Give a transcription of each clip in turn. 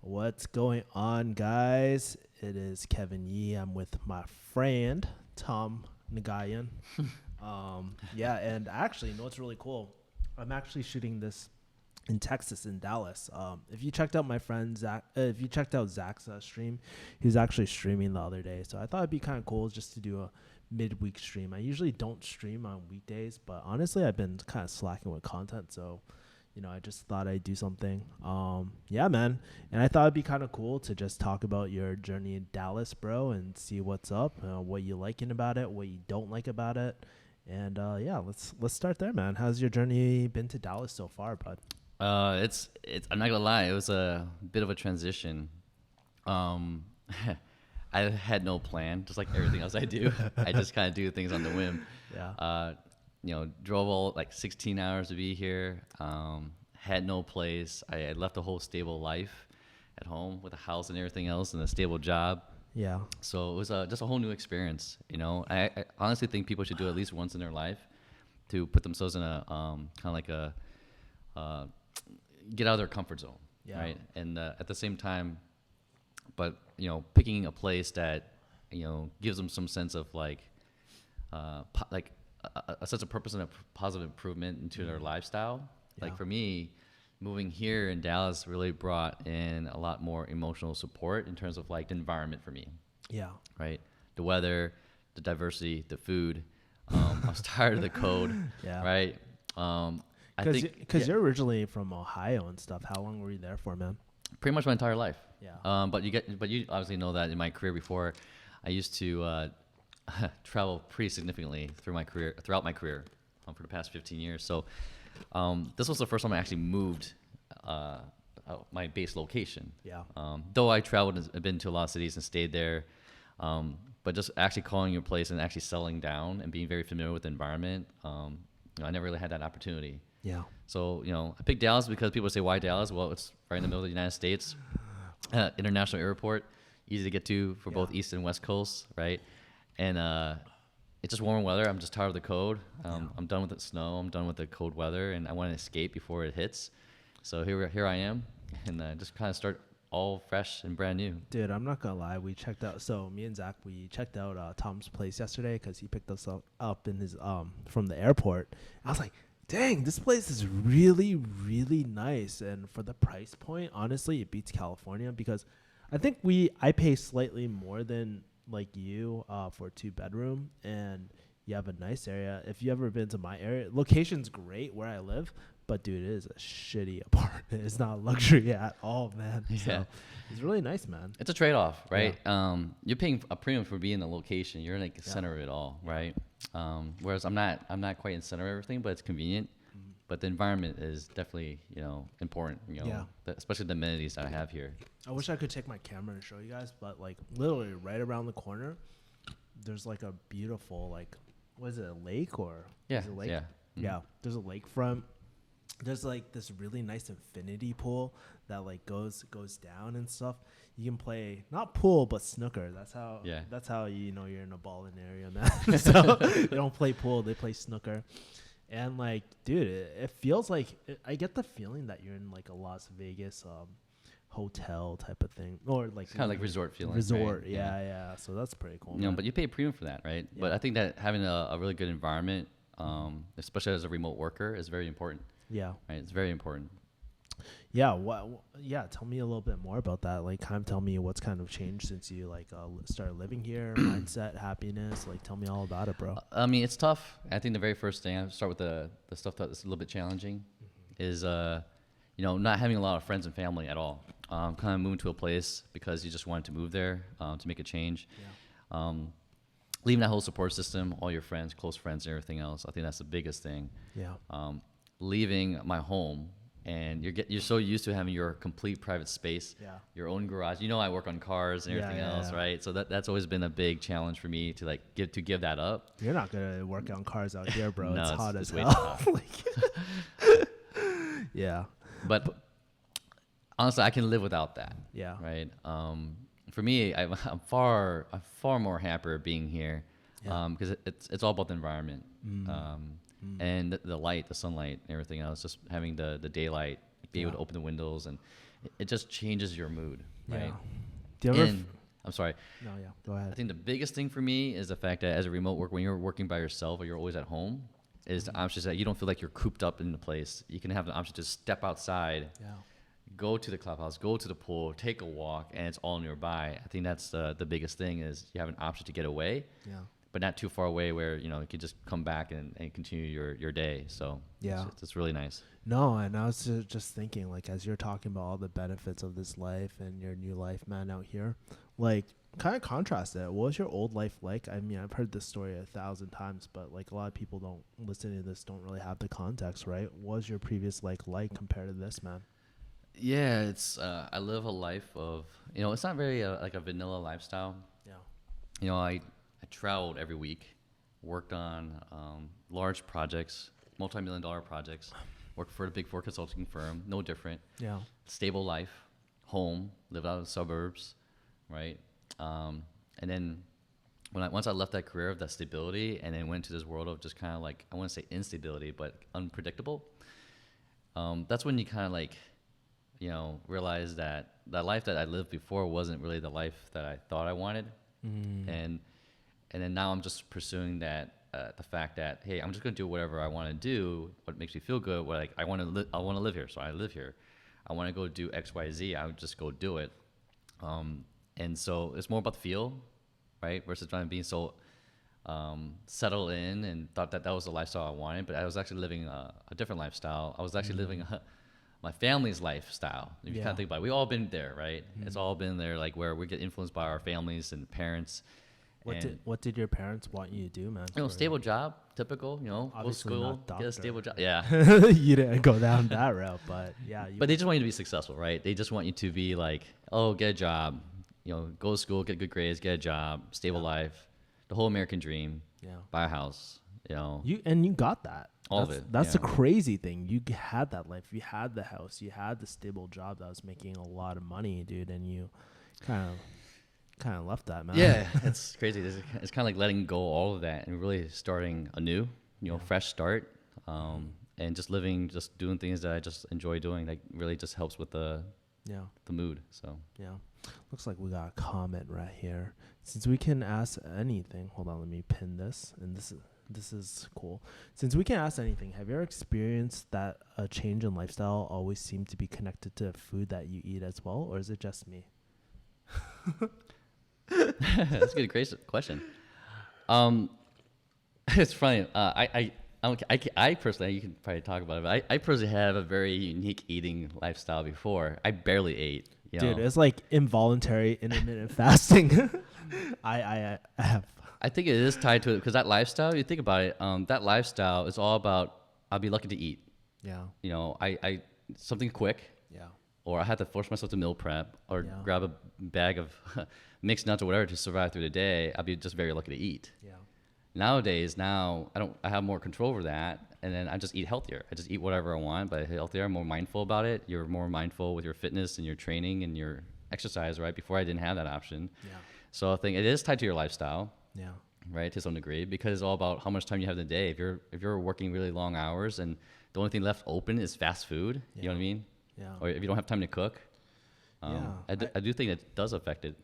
What's going on, guys? It is Kevin Yee. I'm with my friend Tom Nagayan. Yeah, and actually, you know what's really cool? I'm actually shooting this in Texas, in Dallas. If you checked out my friend Zach, if you checked out Zach's stream, he was actually streaming the other day. So I thought it'd be kind of cool just to do a midweek stream. I usually don't stream on weekdays, but honestly, I've been kind of slacking with content. So I just thought I'd do something. Yeah, man. And I thought it'd be kind of cool to just talk about your journey in Dallas, bro, and see what's up, what you liking about it, what you don't like about it. And yeah, let's start there, man. How's your journey been to Dallas so far, bud? It's. I'm not gonna lie. It was a bit of a transition. Um, I had no plan, just like everything else I do. I just kind of do things on the whim. Yeah. Drove all like 16 hours to be here. Had no place. I left a whole stable life at home with a house and everything else and a stable job. Yeah. So it was just a whole new experience. I honestly think people should do it at least once in their life to put themselves in a kind of like a get out of their comfort zone, Yeah. right? And at the same time, but picking a place that gives them some sense of like a sense of purpose and a positive improvement into their lifestyle. Yeah. Like for me, moving here in Dallas really brought in a lot more emotional support in terms of like the environment for me, Yeah. right? The weather, the diversity, the food. I was tired of the code, Yeah. right? I think Because you're originally from Ohio and stuff. How long were you there for, man? pretty much my entire life. Yeah. But you obviously know that in my career before, I used to travel pretty significantly throughout my career, for the past 15 years. So this was the first time I actually moved my base location. Yeah. Though I traveled and been to a lot of cities and stayed there, but just actually calling your place and actually settling down and being very familiar with the environment, I never really had that opportunity. Yeah. So, I picked Dallas because people say, why Dallas? Well, it's right in the middle of the United States. International airport, easy to get to for both East and West Coast, right? And it's just warm weather. I'm just tired of the cold. I'm done with the snow. I'm done with the cold weather, and I want to escape before it hits. So here I am, and just kind of start all fresh and brand new. Dude, I'm not gonna lie. We checked out. So me and Zach, we checked out Tom's place yesterday because he picked us up in his from the airport. I was like, dang, this place is really, really nice. And for the price point, honestly, it beats California because I think I pay slightly more than like you for a 2-bedroom, and you have a nice area. If you ever been to my area, location's great where I live, but dude, it is a shitty apartment. It's not luxury at all, man. Yeah. So it's really nice, man. It's a trade-off, right? You're paying a premium for being in the location. You're in like the center of it all, right? Whereas I'm not quite in the center of everything, but it's convenient. But the environment is definitely, important, especially the amenities that I have here. I wish I could take my camera and show you guys, but like literally right around the corner, there's like a beautiful, like, what is it, a lake or? Yeah, is it a lake? yeah. Yeah, there's a lakefront. There's like this really nice infinity pool that like goes down and stuff. You can play not pool but snooker. That's how you know you're in a balling area, man. So they don't play pool, they play snooker. And like, dude, it feels like I get the feeling that you're in like a Las Vegas hotel type of thing, or like It's kind of like resort feeling. resort. Right? Yeah. So that's pretty cool. Man. But you pay a premium for that, right? Yeah. But I think that having a really good environment, especially as a remote worker, is very important. Yeah. Right? It's very important. Yeah. Yeah. Tell me a little bit more about that. Like, kind of tell me what's kind of changed since you like started living here, mindset, happiness. Like, tell me all about it, bro. I mean, it's tough. I think the very first thing I start with the stuff that's a little bit challenging is not having a lot of friends and family at all. Kind of moving to a place because you just wanted to move there to make a change. Yeah. Leaving that whole support system, all your friends, close friends, and everything else. I think that's the biggest thing. Yeah. Leaving my home, and you're so used to having your complete private space, your own garage. I work on cars and everything else, right? So that's always been a big challenge for me to like give that up. You're not gonna work on cars out here, bro. No, it's hot as way hell. too Like, yeah. But honestly, I can live without that. Yeah. Right. For me, I'm far more happier being here, because it's all about the environment, and the light, the sunlight, and everything else. Just having the daylight be able to open the windows, and it just changes your mood, right? Yeah. Do you ever? And I'm sorry. No, yeah. Go I ahead. think the biggest thing for me is the fact that as a remote worker, when you're working by yourself or you're always at home, is the option that you don't feel like you're cooped up in the place. You can have the option to step outside, Yeah. go to the clubhouse, go to the pool, take a walk, and it's all nearby. I think that's the biggest thing is you have an option to get away, Yeah. but not too far away where, you can just come back and continue your day. So Yeah. it's really nice. No, and I was just thinking, like, as you're talking about all the benefits of this life and your new life, man, out here, like, kind of contrast it. What was your old life like? I mean, I've heard this story 1,000 times, but, like, a lot of people don't listen to this, don't really have the context, right? What was your previous like compared to this, man? Yeah, it's I live a life of, it's not very like a vanilla lifestyle. Yeah. I traveled every week, worked on large projects, multi-million-dollar projects, worked for the Big Four consulting firm, no different. Yeah. Stable life, home, lived out in the suburbs, right? And then once I left that career of that stability and then went to this world of just kind of like, I want to say instability, but unpredictable, that's when you kind of like, realize that that life that I lived before wasn't really the life that I thought I wanted. And then now I'm just pursuing that, the fact that, hey, I'm just going to do whatever I want to do, what makes me feel good, what I want to live here, so I live here. I want to go do X, Y, Z, I would just go do it. And so it's more about the feel, right, versus trying to be so settled in and thought that was the lifestyle I wanted, but I was actually living a different lifestyle. I was actually living my family's lifestyle. If you kind of think about it, we've all been there, right? It's all been there, like where we get influenced by our families and parents. What did your parents want you to do, man? Stable job, typical, go to Obviously school, not get a doctor. stable job. Yeah. You didn't go down that route, but yeah. But they just want you to be successful, right? They just want you to be like, oh, get a job, go to school, get good grades, get a job, stable life, the whole American dream, buy a house, You got that. All of it, That's the yeah. crazy thing. You had that life. You had the house. You had the stable job that was making a lot of money, dude. And you kind of left that, man. Yeah, it's crazy. It's kind of like letting go all of that and really starting anew, fresh start, and just doing things that I just enjoy doing. That really just helps with the mood. So Yeah. Looks like we got a comment right here. Since we can ask anything, hold on, let me pin this. And this is cool. Since we can ask anything, have you ever experienced that a change in lifestyle always seemed to be connected to food that you eat as well, or is it just me? that's a great question. It's funny. I personally, you can probably talk about it, but I personally have a very unique eating lifestyle before. I barely ate. Dude, it's like involuntary intermittent fasting. I have. I think it is tied to it because that lifestyle, you think about it, that lifestyle is all about, I'll be lucky to eat. Yeah. I something quick, Yeah. or I had to force myself to meal prep or Yeah. grab a bag of mixed nuts or whatever to survive through the day. I'll be just very lucky to eat. Yeah. Nowadays, I have more control over that, and then I just eat healthier. I just eat whatever I want, but healthier. I'm more mindful about it. You're more mindful with your fitness and your training and your exercise, right? Before I didn't have that option. Yeah. So I think it is tied to your lifestyle, Yeah. right, to some degree, because it's all about how much time you have in the day. If you're working really long hours and the only thing left open is fast food, you know what I mean? Yeah. Or if you don't have time to cook, Yeah. I do think it does affect it.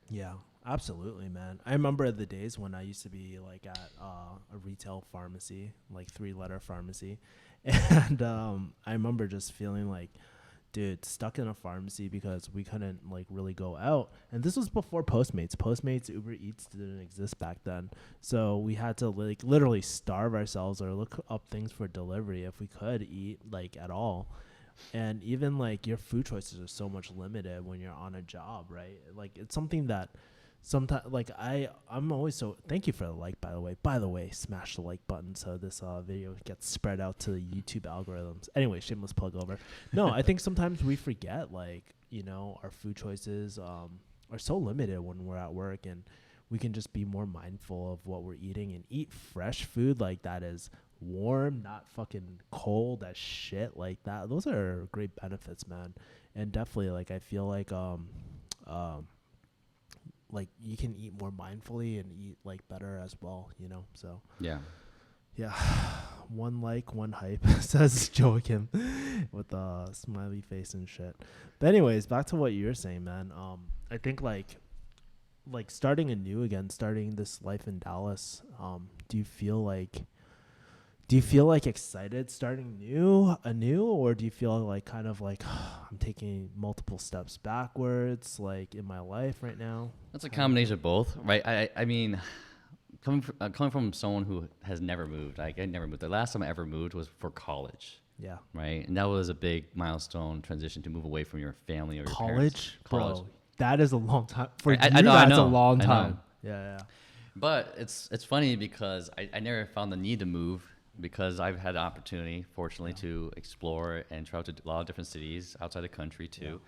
Yeah, absolutely, man. I remember the days when I used to be like at a retail pharmacy, like 3-letter pharmacy. And I remember just feeling like, dude, stuck in a pharmacy because we couldn't like really go out. And this was before Postmates. Postmates, Uber Eats didn't exist back then. So we had to like literally starve ourselves or look up things for delivery if we could eat like at all. And even like your food choices are so much limited when you're on a job, right? Like it's something that sometimes like I'm always so thank you for the like, by the way, smash the like button so this video gets spread out to the YouTube algorithms. Anyway, shameless plug over. No, I think sometimes we forget like, our food choices are so limited when we're at work, and we can just be more mindful of what we're eating and eat fresh food like that is warm, not fucking cold as shit like that. Those are great benefits, man. And definitely like I feel like like you can eat more mindfully and eat like better as well, so Yeah. yeah. one like, one hype, says Joachim with a smiley face and shit. But anyways, back to what you're saying, man. I think like starting anew again, starting this life in Dallas. Do you feel like excited starting anew, or do you feel like kind of like I'm taking multiple steps backwards, like in my life right now? That's a combination of both, right? I mean, coming from someone who has never moved, like I never moved. The last time I ever moved was for college. Yeah. Right, and that was a big milestone transition to move away from your family or your College, parents. bro. That is a long time for you. I know, That's I a know, long I know. time. Yeah. But it's funny because I never found the need to move because I've had the opportunity, fortunately, to explore and travel to a lot of different cities outside the country too,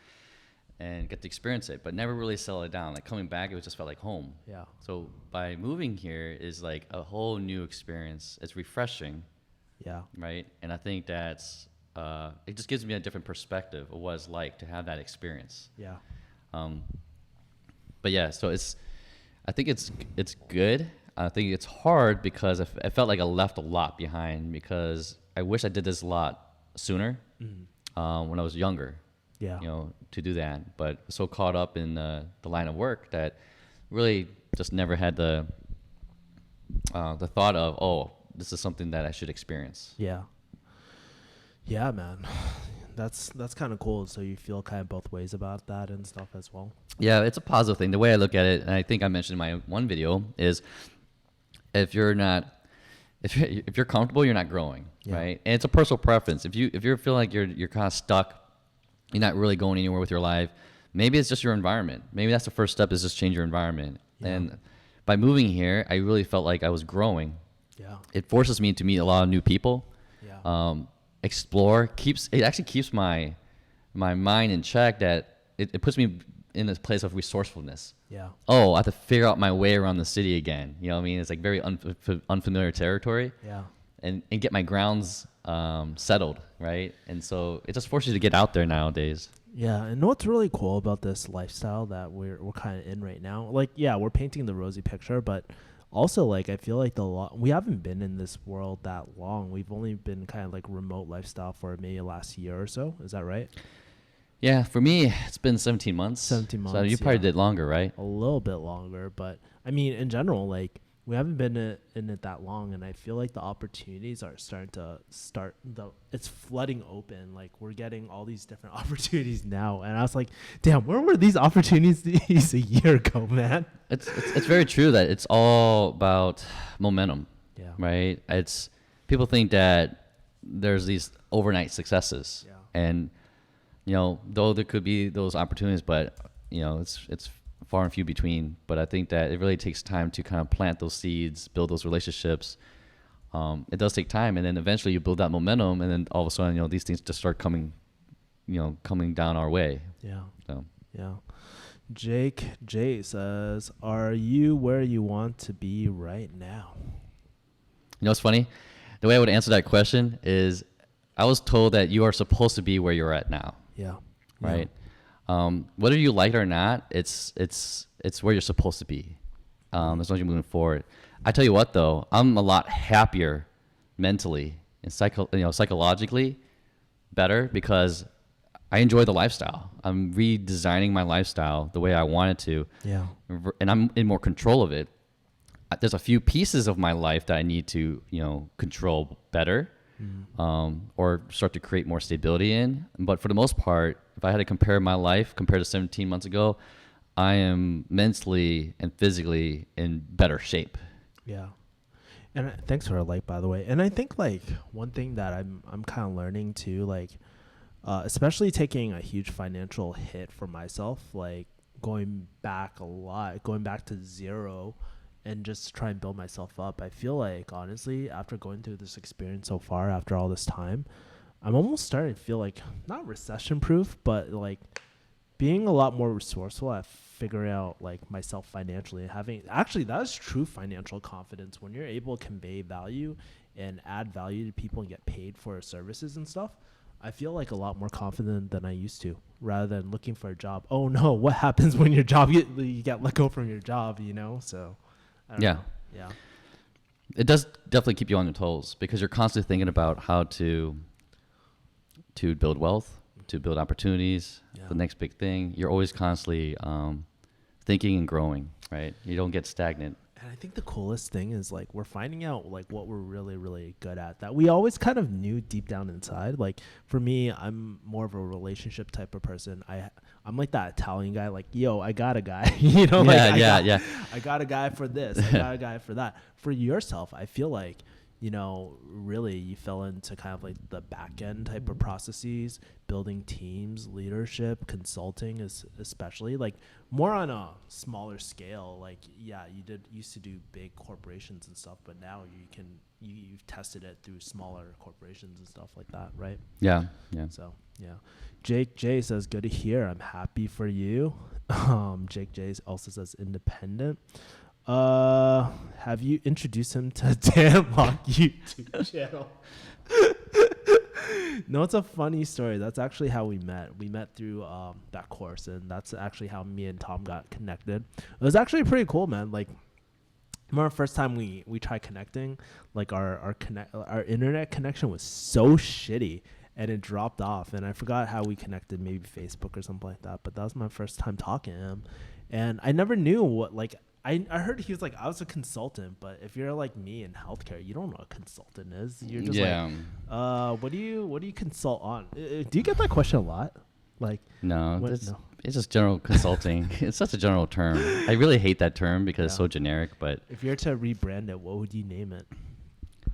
and get to experience it. But never really settle it down. Like coming back, it was just felt like home. Yeah. So by moving here is like a whole new experience. It's refreshing. Yeah. Right, and I think that's it just gives me a different perspective of what it's like to have that experience. Yeah. But yeah, so I think it's good. I think it's hard because I felt like I left a lot behind because I wish I did this a lot sooner when I was younger. Yeah. You know, to do that, but so caught up in the line of work that really just never had the thought of, oh, this is something that I should experience. Yeah. Yeah, man. That's kind of cool. So you feel kind of both ways about that and stuff as well. Yeah, it's a positive thing. The way I look at it, and I think I mentioned in my one video, is if you're comfortable, you're not growing, right? And it's a personal preference. If you feel like you're kind of stuck, you're not really going anywhere with your life, maybe it's just your environment. Maybe that's the first step, is just change your environment. Yeah. And by moving here, I really felt like I was growing. Yeah. It forces me to meet a lot of new people. Yeah. Explore. It actually keeps my mind in check, that it puts me in this place of resourcefulness. Yeah. Oh, I have to figure out my way around the city again. You know what I mean? It's like very unfamiliar territory. Yeah. And get my grounds settled, right? And so it just forces you to get out there nowadays. Yeah, and what's really cool about this lifestyle that we're kind of in right now, like, yeah, we're painting the rosy picture, but also, like, I feel like we haven't been in this world that long. We've only been kind of like remote lifestyle for maybe the last year or so. Is that right? Yeah, for me, it's been 17 months. 17 months. So you probably did longer, right? A little bit longer, but I mean, in general, like, we haven't been in it that long, and I feel like the opportunities are it's flooding open. Like, we're getting all these different opportunities now, and I was like, damn, where were these opportunities a year ago, man? It's very true that it's all about momentum. Yeah. Right? People think that there's these overnight successes. Yeah. And though there could be those opportunities, but it's far and few between. But I think that it really takes time to kind of plant those seeds, build those relationships. It does take time, and then eventually you build that momentum, and then all of a sudden, these things just start coming down our way. Yeah. So. Yeah. Jake J says, "Are you where you want to be right now?" You know what's funny? The way I would answer that question is, I was told that you are supposed to be where you're at now. Yeah. Right. Yeah. Whether you like it or not, it's where you're supposed to be. As long as you're moving forward. I tell you what, though, I'm a lot happier mentally and psychologically better because I enjoy the lifestyle. I'm redesigning my lifestyle the way I want it to. Yeah. And I'm in more control of it. There's a few pieces of my life that I need to, control better, or start to create more stability in. But for the most part, if I had to compare my life compared to 17 months ago, I am mentally and physically in better shape. Yeah. And thanks for a like, by the way. And I think, like, one thing that I'm kind of learning too, like, especially taking a huge financial hit for myself, like going back to zero and just try and build myself up. I feel like, honestly, after going through this experience so far, after all this time, I'm almost starting to feel like, not recession proof, but like being a lot more resourceful at figuring out like myself financially, and having, actually, that is true financial confidence when you're able to convey value and add value to people and get paid for services and stuff. I feel like a lot more confident than I used to, rather than looking for a job. Oh no, what happens when your job you get let go from your job, So I don't know. Yeah. it does definitely keep you on your toes because you're constantly thinking about how to build wealth, to build opportunities, the next big thing. You're always constantly thinking and growing, right? You don't get stagnant. And I think the coolest thing is like we're finding out like what we're really, really good at that we always kind of knew deep down inside. Like for me, I'm more of a relationship type of person. I'm like that Italian guy, like, yo, I got a guy, you know, I got a guy for this, I got a guy for that. For yourself, I feel like, you know, really you fell into kind of like the back end type of processes, building teams, leadership, consulting is especially like more on a smaller scale. Like, yeah, used to do big corporations and stuff, but now you've tested it through smaller corporations and stuff like that, right? Yeah. So, yeah. Jake J says, good to hear. I'm happy for you. Jake J also says independent. Have you introduced him to Dan Lok YouTube channel? No, it's a funny story. That's actually how we met. We met through that course, and that's actually how me and Tom got connected. It was actually pretty cool, man. Like, remember the first time we tried connecting, like our internet connection was so shitty, and it dropped off. And I forgot how we connected, maybe Facebook or something like that. But that was my first time talking to him, and I never knew what like. I heard he was like, I was a consultant, but if you're like me in healthcare, you don't know what a consultant is. You're just like, what do you consult on? Do you get that question a lot? Like, no, it's just general consulting. It's such a general term. I really hate that term because it's so generic. But if you're to rebrand it, what would you name it?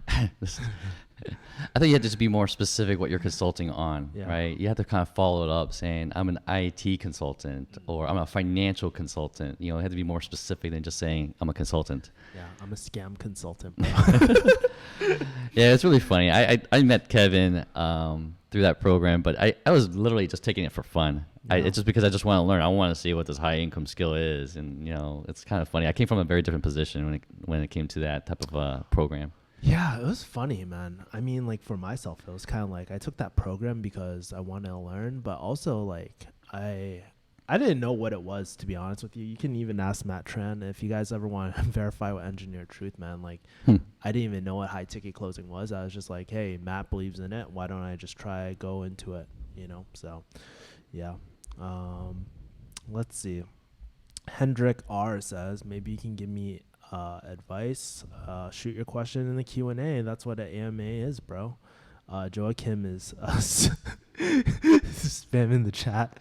I think you have to just be more specific what you're consulting on, right? You have to kind of follow it up saying, I'm an IT consultant or I'm a financial consultant. You know, it had to be more specific than just saying I'm a consultant. Yeah, I'm a scam consultant. Yeah, it's really funny. I met Kevin through that program, but I was literally just taking it for fun. It's just because I just want to learn. I want to see what this high income skill is. And, you know, it's kind of funny. I came from a very different position when it came to that type of program. Yeah, it was funny, man. I mean, like for myself, it was kind of like I took that program because I wanted to learn, but also like I didn't know what it was, to be honest with you. You can even ask Matt Tran if you guys ever want to verify what Engineer Truth, man. Like I didn't even know what high ticket closing was. I was just like, hey, Matt believes in it. Why don't I just go into it? You know? So yeah. Let's see. Hendrik R says, maybe you can give me advice. Shoot your question in the Q&A. That's what an AMA is, bro. Joachim is spamming the chat.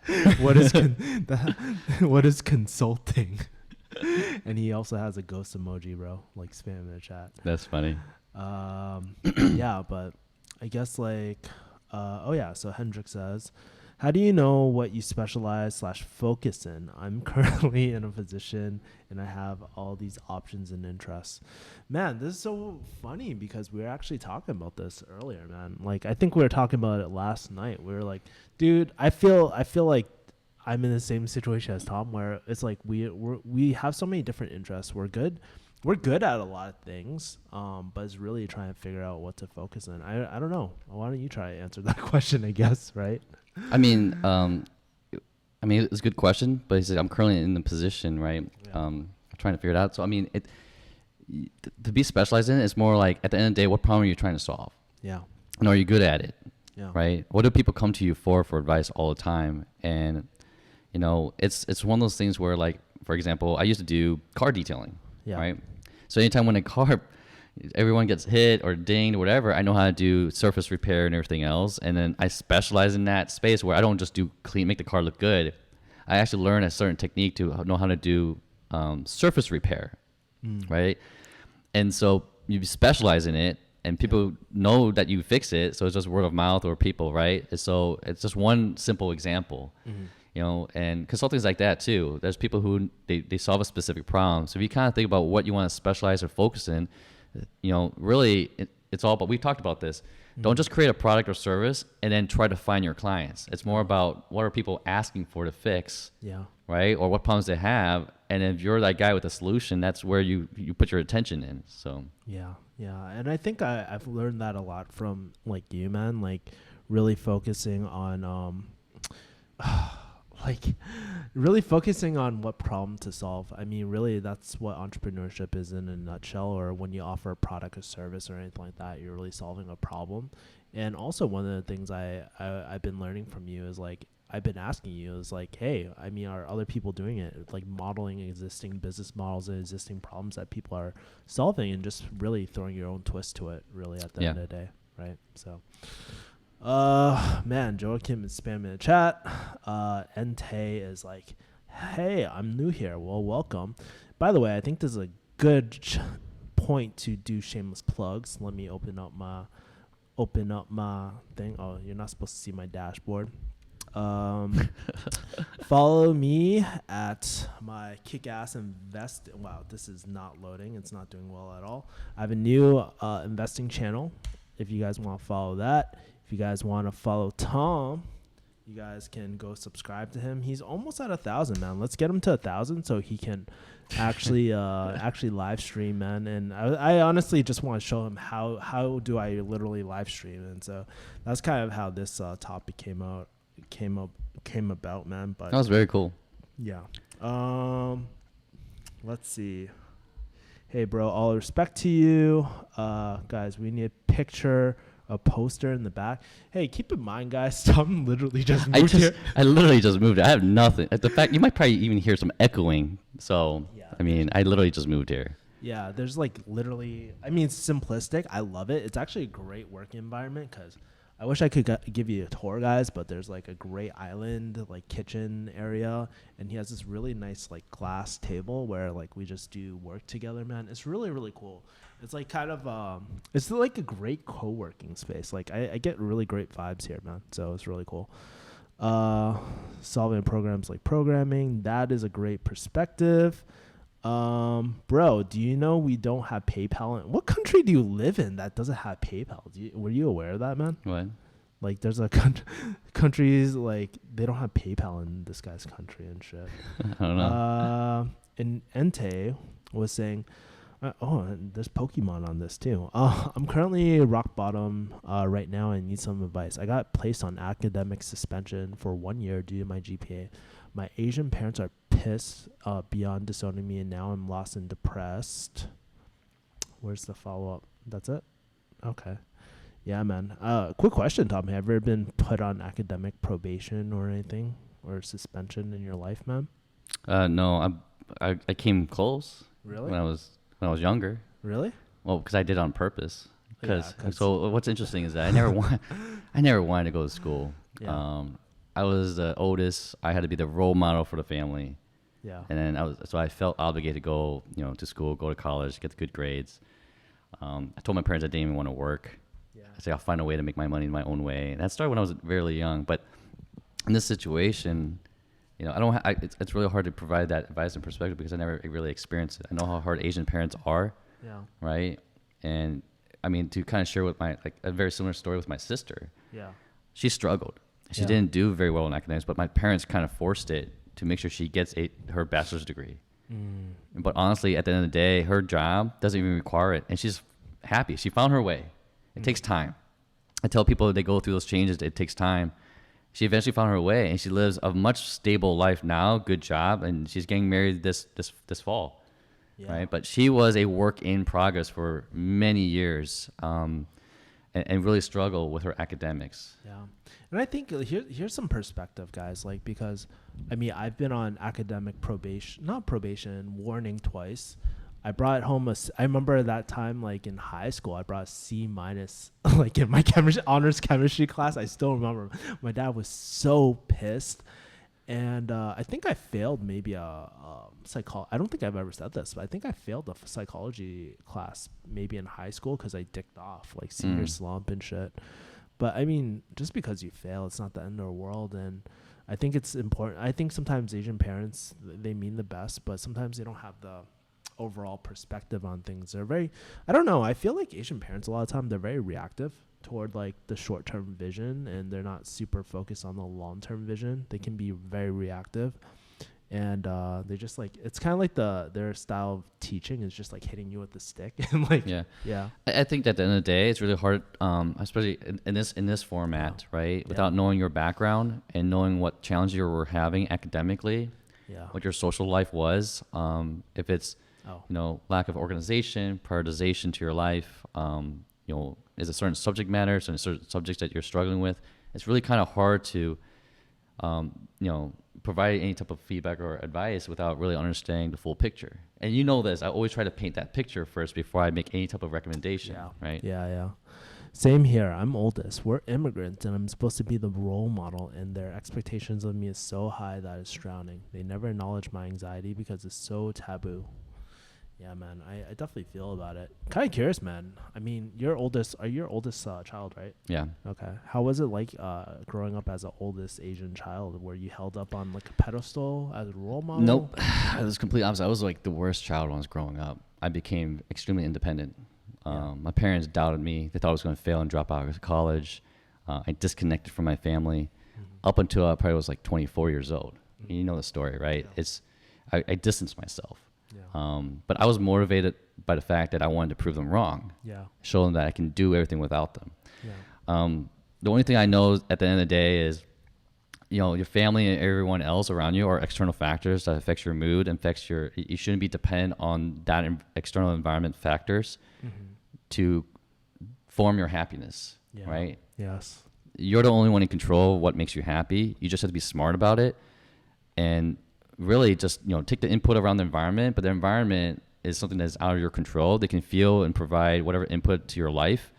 What is consulting? And he also has a ghost emoji, bro, like spamming the chat. That's funny. Yeah, but I guess like so Hendrik says, how do you know what you specialize / focus in? I'm currently in a position and I have all these options and interests. Man, this is so funny because we were actually talking about this earlier, man. Like, I think we were talking about it last night. We were like, dude, I feel like I'm in the same situation as Tom where it's like we have so many different interests. We're good at a lot of things, but it's really trying to figure out what to focus on. I don't know. Why don't you try to answer that question, I guess, right? I mean, it's a good question, but he said, I'm currently in the position, right? Yeah. Trying to figure it out. So, I mean, to be specialized in it, it's more like at the end of the day, what problem are you trying to solve? Yeah. And are you good at it? Yeah. Right? What do people come to you for advice all the time? And, you know, it's one of those things where, like, for example, I used to do car detailing, right? So anytime when everyone gets hit or dinged or whatever, I know how to do surface repair and everything else. And then I specialize in that space where I don't just make the car look good. I actually learn a certain technique to know how to do surface repair, right? And so you specialize in it and people know that you fix it. So it's just word of mouth or people, right? And so it's just one simple example. You know, and consulting is like that too. There's people who they solve a specific problem. So if you kind of think about what you want to specialize or focus in, you know, really it's all about, we've talked about this. Don't just create a product or service and then try to find your clients. It's more about what are people asking for to fix, right? Or what problems they have. And if you're that guy with a solution, that's where you put your attention in. So yeah. And I think I've learned that a lot from like you, man, like really focusing on like really focusing on what problem to solve. I mean, really, that's what entrepreneurship is in a nutshell. Or when you offer a product or service or anything like that, you're really solving a problem. And also, one of the things I've been learning from you is like I've been asking you is like, hey, I mean, are other people doing it? Like modeling existing business models and existing problems that people are solving, and just really throwing your own twist to it. Really, at the end of the day, right? So. Man, Joachim is spamming the chat. Entei is like, hey, I'm new here. Well, welcome. By the way, I think this is a good point to do shameless plugs. Let me open up my thing. Oh, you're not supposed to see my dashboard. Follow me at my Kick-Ass Invest. Wow, this is not loading. It's not doing well at all. I have a new investing channel. If you guys want to follow that. If you guys want to follow Tom, you guys can go subscribe to him. He's almost at 1,000, man. Let's get him to 1,000 so he can actually live stream, man. And I honestly just want to show him how do I literally live stream. And so that's kind of how this topic came about, man. But that was very cool. Yeah. Let's see. Hey, bro, all respect to you. Guys, we need a picture. A poster in the back. Hey, keep in mind, guys, Tom literally just moved here. I literally just moved. I have nothing. The fact you might probably even hear some echoing. So, yeah, I mean, I literally just moved here. Yeah, there's like literally, I mean, it's simplistic. I love it. It's actually a great work environment because I wish I could give you a tour, guys, but there's like a great island, like kitchen area. And he has this really nice like glass table where like we just do work together, man. It's really, really cool. It's like kind of, it's like a great co-working space. Like I get really great vibes here, man. So it's really cool. Solving programs like programming. That is a great perspective. Bro, do you know we don't have PayPal? What country do you live in that doesn't have PayPal? Were you aware of that, man? What? Like there's a countries like they don't have PayPal in this guy's country and shit. I don't know. And Entei was saying, and there's Pokemon on this too. I'm currently rock bottom right now. I need some advice. I got placed on academic suspension for 1 year due to my GPA. My Asian parents are pissed beyond disowning me, and now I'm lost and depressed. Where's the follow-up? That's it? Okay. Yeah, man. Quick question, Tom. Have you ever been put on academic probation or anything, or suspension in your life, man? No. I came close. Really? When I was younger. Really? Well, because I did it on purpose. So what's interesting is that I never wanted to go to school. Yeah. I was the oldest. I had to be the role model for the family. Yeah. And then I felt obligated to go, to school, go to college, get the good grades. I told my parents I didn't even want to work. Yeah. I said I'll find a way to make my money in my own way. And that started when I was really young. But in this situation, it's really hard to provide that advice and perspective because I never really experienced it. I know how hard Asian parents are. Yeah. Right. And I mean, to kind of share with a very similar story with my sister. Yeah. She struggled. She didn't do very well in academics, but my parents kind of forced it to make sure she gets her bachelor's degree. But honestly, at the end of the day, her job doesn't even require it. And she's happy. She found her way. It takes time. I tell people they go through those changes, it takes time. She eventually found her way, and she lives a much stable life now, good job, and she's getting married this fall. Yeah. Right? But she was a work in progress for many years. And really struggle with her academics. Yeah. And I think here's some perspective, guys, like, because I mean, I've been on academic warning twice. I brought home I remember that time, like in high school, I brought a C-, like in my honors chemistry class. I still remember my dad was so pissed. And I think I failed maybe a psychology. I don't think I've ever said this, but I think I failed a psychology class maybe in high school because I dicked off, like senior slump and shit. But I mean, just because you fail, it's not the end of the world. And I think it's important. I think sometimes Asian parents, they mean the best, but sometimes they don't have the overall perspective on things. They're very, I don't know. I feel like Asian parents, a lot of time, they're very reactive toward like the short-term vision, and they're not super focused on the long-term vision. They can be very reactive, and they just like, it's kind of like their style of teaching is just like hitting you with the stick and like yeah. I think that at the end of the day, it's really hard, especially in this format, right? Without knowing your background and knowing what challenges you were having academically. Yeah. what your social life was. If it's Oh. lack of organization, prioritization to your life, is it certain subject matter, certain subjects that you're struggling with? It's really kind of hard to, provide any type of feedback or advice without really understanding the full picture. And this, I always try to paint that picture first before I make any type of recommendation, right? Yeah. Same here. I'm oldest. We're immigrants, and I'm supposed to be the role model, and their expectations of me is so high that it's drowning. They never acknowledge my anxiety because it's so taboo. Yeah, man, I definitely feel about it. Kind of curious, man. I mean, are your oldest child, right? Yeah. Okay. How was it like growing up as an oldest Asian child? Were you held up on like a pedestal as a role model? Nope. It was complete opposite. I was like the worst child when I was growing up. I became extremely independent. My parents doubted me. They thought I was going to fail and drop out of college. I disconnected from my family up until I probably was like 24 years old. You know the story, right? Yeah. I distanced myself. Yeah. But I was motivated by the fact that I wanted to prove them wrong. Yeah. Show them that I can do everything without them. Yeah. The only thing I know at the end of the day is, your family and everyone else around you are external factors that affects your mood, you shouldn't be dependent on that external environment factors to form your happiness, right? Yes. You're the only one in control of what makes you happy. You just have to be smart about it and really just, take the input around the environment, but the environment is something that's out of your control. They can feel and provide whatever input to your life,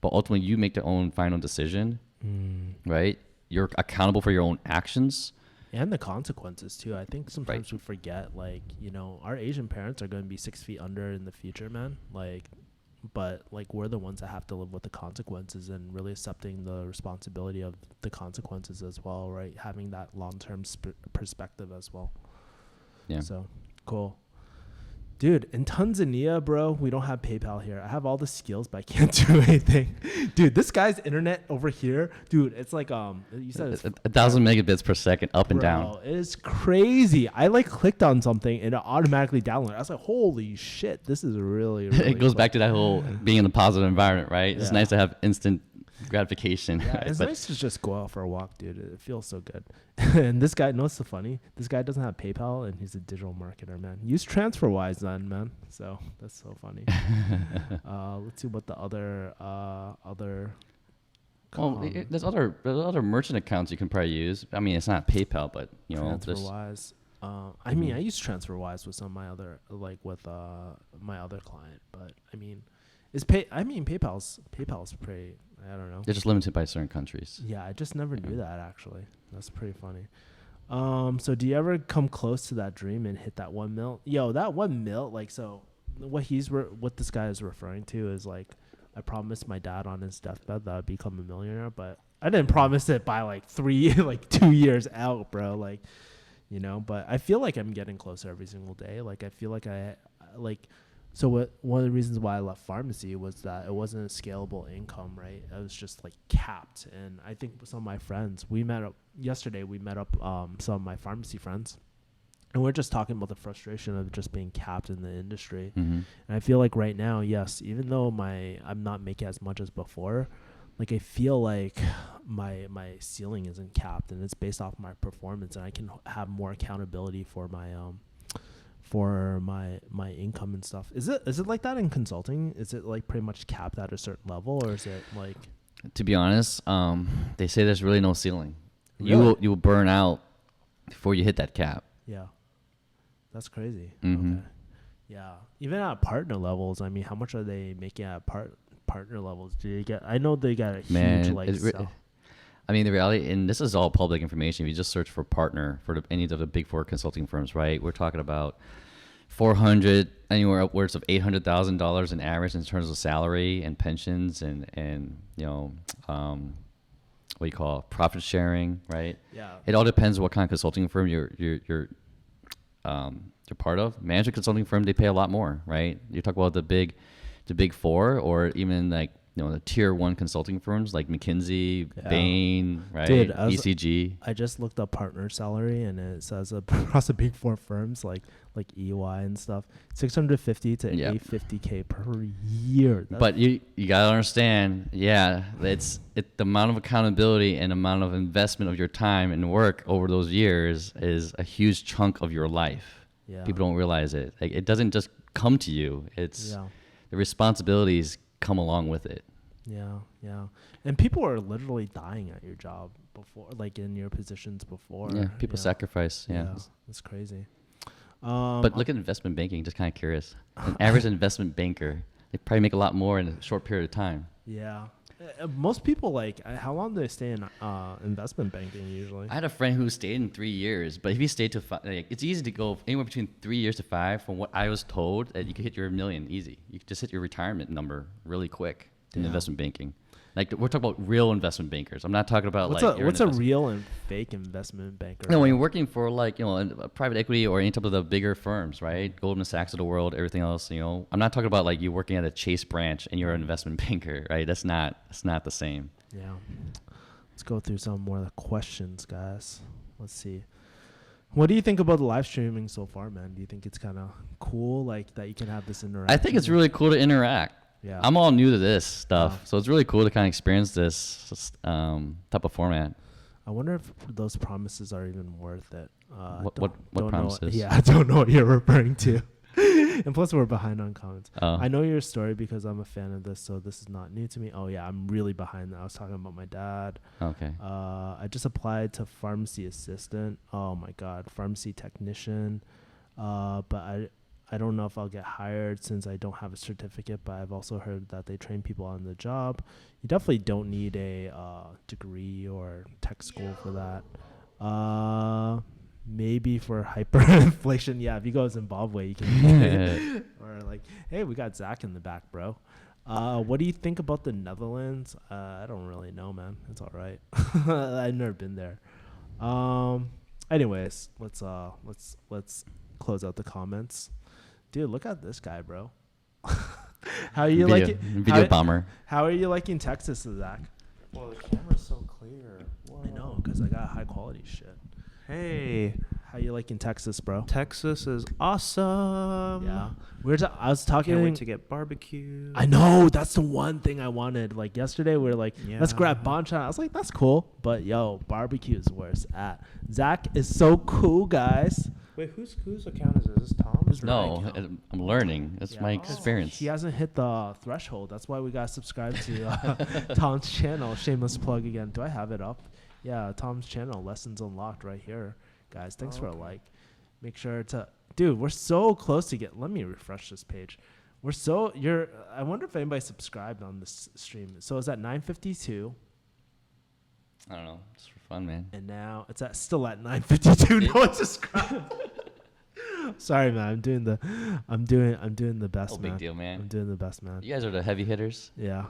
but ultimately you make the own final decision, right? You're accountable for your own actions. And the consequences too. I think sometimes we forget, like, our Asian parents are going to be 6 feet under in the future, man. But we're the ones that have to live with the consequences and really accepting the responsibility of the consequences as well, right? Having that long-term perspective as well. Yeah. So cool. Dude, in Tanzania, bro, we don't have PayPal here. I have all the skills, but I can't do anything. Dude, this guy's internet over here, dude, it's like you said it's 1,000 megabits per second up and down. It's crazy. I clicked on something and it automatically downloaded. I was like, holy shit, this is really, really it goes back to that whole being in a positive environment, right? Yeah. It's nice to have instant gratification. Yeah, it's nice to just go out for a walk, dude. It feels so good. And this guy, what's so funny? This guy doesn't have PayPal, and he's a digital marketer, man. Use TransferWise then, man. So that's so funny. Let's see what the other. There's other merchant accounts you can probably use. I mean, it's not PayPal, but TransferWise. I mean, I use TransferWise with some of my other, with my other client, but I mean, PayPal's pretty. I don't know. They're just limited by certain countries. Yeah, I just never knew that, actually. That's pretty funny. So do you ever come close to that dream and hit that 1 mil? Yo, that 1 mil, so what this guy is referring to is I promised my dad on his deathbed that I'd become a millionaire, but I didn't promise it by 2 years out, bro. But I feel like I'm getting closer every single day. I feel like so one of the reasons why I left pharmacy was that it wasn't a scalable income, right? It was just capped. And I think some of my friends, we met up some of my pharmacy friends, and we're just talking about the frustration of just being capped in the industry. Mm-hmm. And I feel like right now, yes, even though I'm not making as much as before, I feel like my ceiling isn't capped, and it's based off my performance, and I can have more accountability for my income and stuff. Is it like that in consulting? Is it pretty much capped at a certain level, or is it To be honest, they say there's really no ceiling. Really? You will burn out before you hit that cap. Yeah, that's crazy. Mm-hmm. Okay. Yeah, even at partner levels, I mean, how much are they making at partner levels? Do you get? I know they got a huge I mean, the reality, and this is all public information. If you just search for partner for any of the big four consulting firms, right? We're talking about $400, anywhere upwards of $800,000 in average in terms of salary and pensions and what you call profit sharing, right? Yeah. It all depends what kind of consulting firm you're part of. Management consulting firm, they pay a lot more, right? You talk about the big four, or even the tier 1 consulting firms like McKinsey, Yeah. Bain, right? Dude, ECG. I just looked up partner salary, and it says across the big four firms like EY and stuff, 650 to Yep. 850K per year. But you gotta understand, the amount of accountability and amount of investment of your time and work over those years is a huge chunk of your life. Yeah. People don't realize it. Like, it doesn't just come to you. It's Yeah. the responsibilities come along with it. Yeah. And people are literally dying at your job before, like in your positions before. Yeah, people sacrifice. Yeah. It's crazy. But look at investment banking. Just kind of curious. An average investment banker, they probably make a lot more in a short period of time. Yeah. Most people, like, how long do they stay in investment banking usually? I had a friend who stayed in 3 years, but if he stayed to 5, like, it's easy to go anywhere between 3 years to 5. From what I was told, that you could hit your $1 million easy. You could just hit your retirement number really quick in investment banking. Like, we're talking about real investment bankers. I'm not talking about what's a real and fake investment banker? No, when you're working for a private equity or any type of the bigger firms, right? Goldman Sachs of the world, everything else. I'm not talking about like you working at a Chase branch and you're an investment banker, right? That's not the same. Yeah. Let's go through some more of the questions, guys. Let's see. What do you think about the live streaming so far, man? Do you think it's kind of cool, like that you can have this interaction? I think it's really cool to interact. Yeah. I'm all new to this stuff, so it's really cool to kind of experience this type of format. I wonder if those promises are even worth it. What promises? I don't know what you're referring to. And plus, we're behind on comments. Oh. I know your story because I'm a fan of this, so this is not new to me. Oh, yeah, I'm really behind. I was talking about my dad. Okay. I just applied to pharmacy assistant. Oh, my God. Pharmacy technician. But I don't know if I'll get hired since I don't have a certificate, but I've also heard that they train people on the job. You definitely don't need a degree or tech school for that. Maybe for hyperinflation. Yeah, if you go to Zimbabwe, you can. Or like, hey, we got Zach in the back, bro. What do you think about the Netherlands? I don't really know, man. It's all right. I've never been there. Anyways, let's close out the comments. Dude, look at this guy, bro. How are you liking video bomber? How are you liking Texas, Zach? Well, the camera's so clear. Whoa. I know, because I got high quality shit. Hey, How you liking Texas, bro? Texas is awesome. Yeah, I was talking. Can't wait to get barbecue. I know, that's the one thing I wanted. Like yesterday, we were like, let's Yeah. grab banchan. I was like, that's cool, but yo, barbecue is where it's at. Zach is so cool, guys. Wait, whose account is this? Is this Tom's? No, Right. I'm learning. That's Yeah. my Oh. experience. He hasn't hit the threshold. That's why we got to subscribe to Tom's channel. Shameless plug again. Do I have it up? Yeah, Tom's channel, Lessons Unlocked, right here. Guys, thanks for a like. Make sure to... Dude, we're so close to get... Let me refresh this page. I wonder if anybody subscribed on this stream. So it's at 9:52. I don't know. It's for fun, man. And now it's still at 9:52. No one subscribed. Sorry, man. I'm doing the best, No man. big deal, man. I'm doing the best, man. You guys are the heavy hitters. Yeah.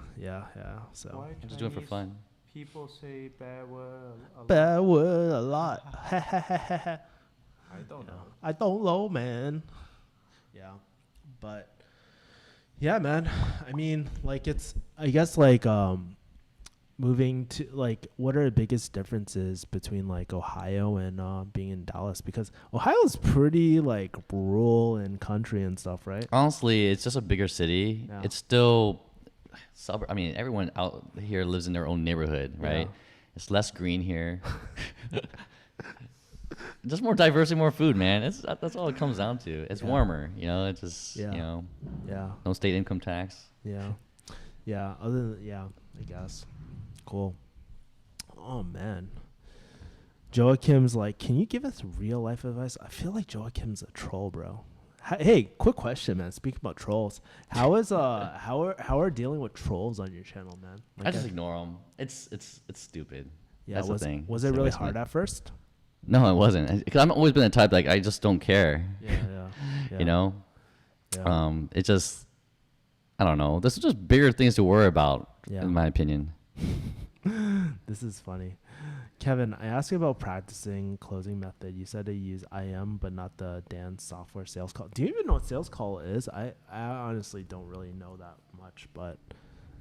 So Why I'm just doing it for Chinese fun. People say bad word a lot. bad word a lot. I don't know. I don't know, man. Yeah, but yeah, man. I mean, like I guess like moving to like, what are the biggest differences between like Ohio and being in Dallas? Because Ohio's pretty like rural and country and stuff, right? Honestly, it's just a bigger city. Yeah. It's still I mean, everyone out here lives in their own neighborhood, right? Yeah. It's less green here. Just more diversity, more food, man. That's all it comes down to. It's warmer, It's just Yeah. no state income tax. Yeah. Other than I guess. Cool. Oh man. Joachim's like, can you give us real life advice? I feel like Joachim's a troll, bro. Hey, quick question, man. Speaking about trolls, how are dealing with trolls on your channel, man? Like I just ignore them. It's stupid. Yeah, That's the thing. Was It's it really waste of hard my- at first? No, it wasn't. Because I've always been the type like I just don't care. Yeah. Yeah. It just I don't know. There's just bigger things to worry about, Yeah. in my opinion. This is funny. Kevin, I asked you about practicing closing method. You said to use IM, but not the dance software sales call. Do you even know what sales call is? I honestly don't really know that much, but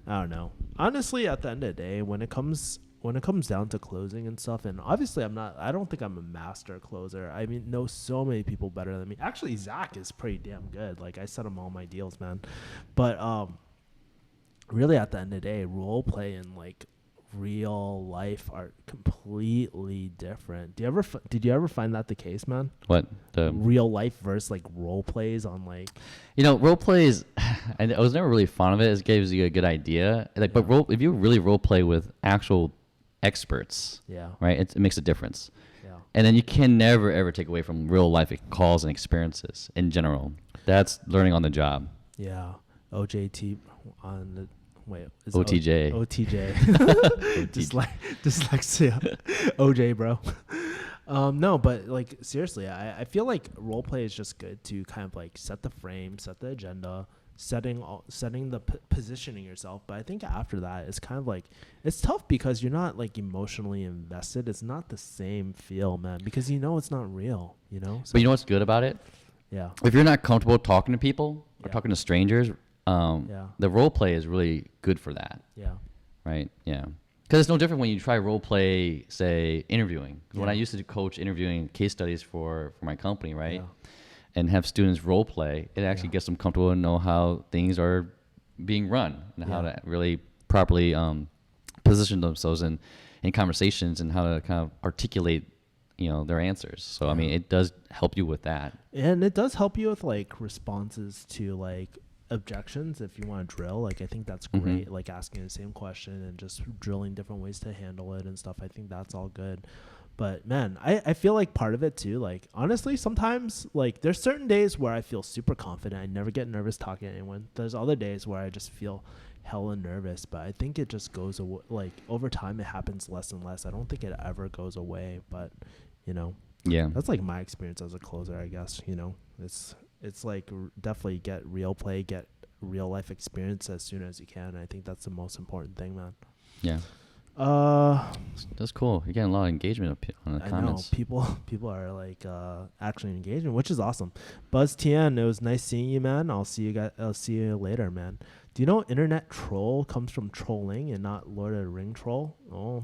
I don't know. Honestly, at the end of the day, when it comes down to closing and stuff, and obviously I don't think I'm a master closer. I mean, know so many people better than me. Actually, Zach is pretty damn good. Like, I set him all my deals, man. But really at the end of the day, role play and like real life are completely different. Did you ever find that the case, man? What the Real life versus like role plays on like role plays? I was never really fond of it. It gives you a good idea. Like, but if you really role play with actual experts, yeah, right, it makes a difference. yeah. And then you can never ever take away from real life calls and experiences in general. That's learning on the job. Yeah, OJT on the is OTJ. OTJ. Dyslexia. OJ, bro. No, but like seriously, I feel like role play is just good to kind of like set the frame, set the agenda, setting the positioning yourself. But I think after that, it's kind of like it's tough because you're not like emotionally invested. It's not the same feel, man, because it's not real. So, But you know what's good about it? Yeah. If you're not comfortable talking to people or Yeah. talking to strangers, the role play is really good for that, Yeah. right? Yeah, because it's no different when you try role play, say interviewing. 'Cause when Yeah. I used to coach interviewing case studies for my company, right, Yeah. and have students role play, it actually Yeah. gets them comfortable and know how things are being run and how Yeah. to really properly position themselves in conversations and how to kind of articulate their answers. So I mean, it does help you with that. And it does help you with like responses to like objections if you want to drill. Like I think that's great. Mhm. Like asking the same question and just drilling different ways to handle it and stuff. I think that's all good. But man, I feel like part of it too, like honestly, sometimes like there's certain days where I feel super confident. I never get nervous talking to anyone. There's other days where I just feel hella nervous, but I think it just goes away. Like over time, it happens less and less. I don't think it ever goes away, but Yeah. that's like my experience as a closer, I guess. It's like definitely get real play, get real life experience as soon as you can. I think that's the most important thing, man. Yeah. That's cool. You're getting a lot of engagement on the I comments. know people are like actually engaging, which is awesome. Buzz TN, it was nice seeing you, man. I'll see you later, man. Do you know internet troll comes from trolling and not Lord of the Ring troll? Oh,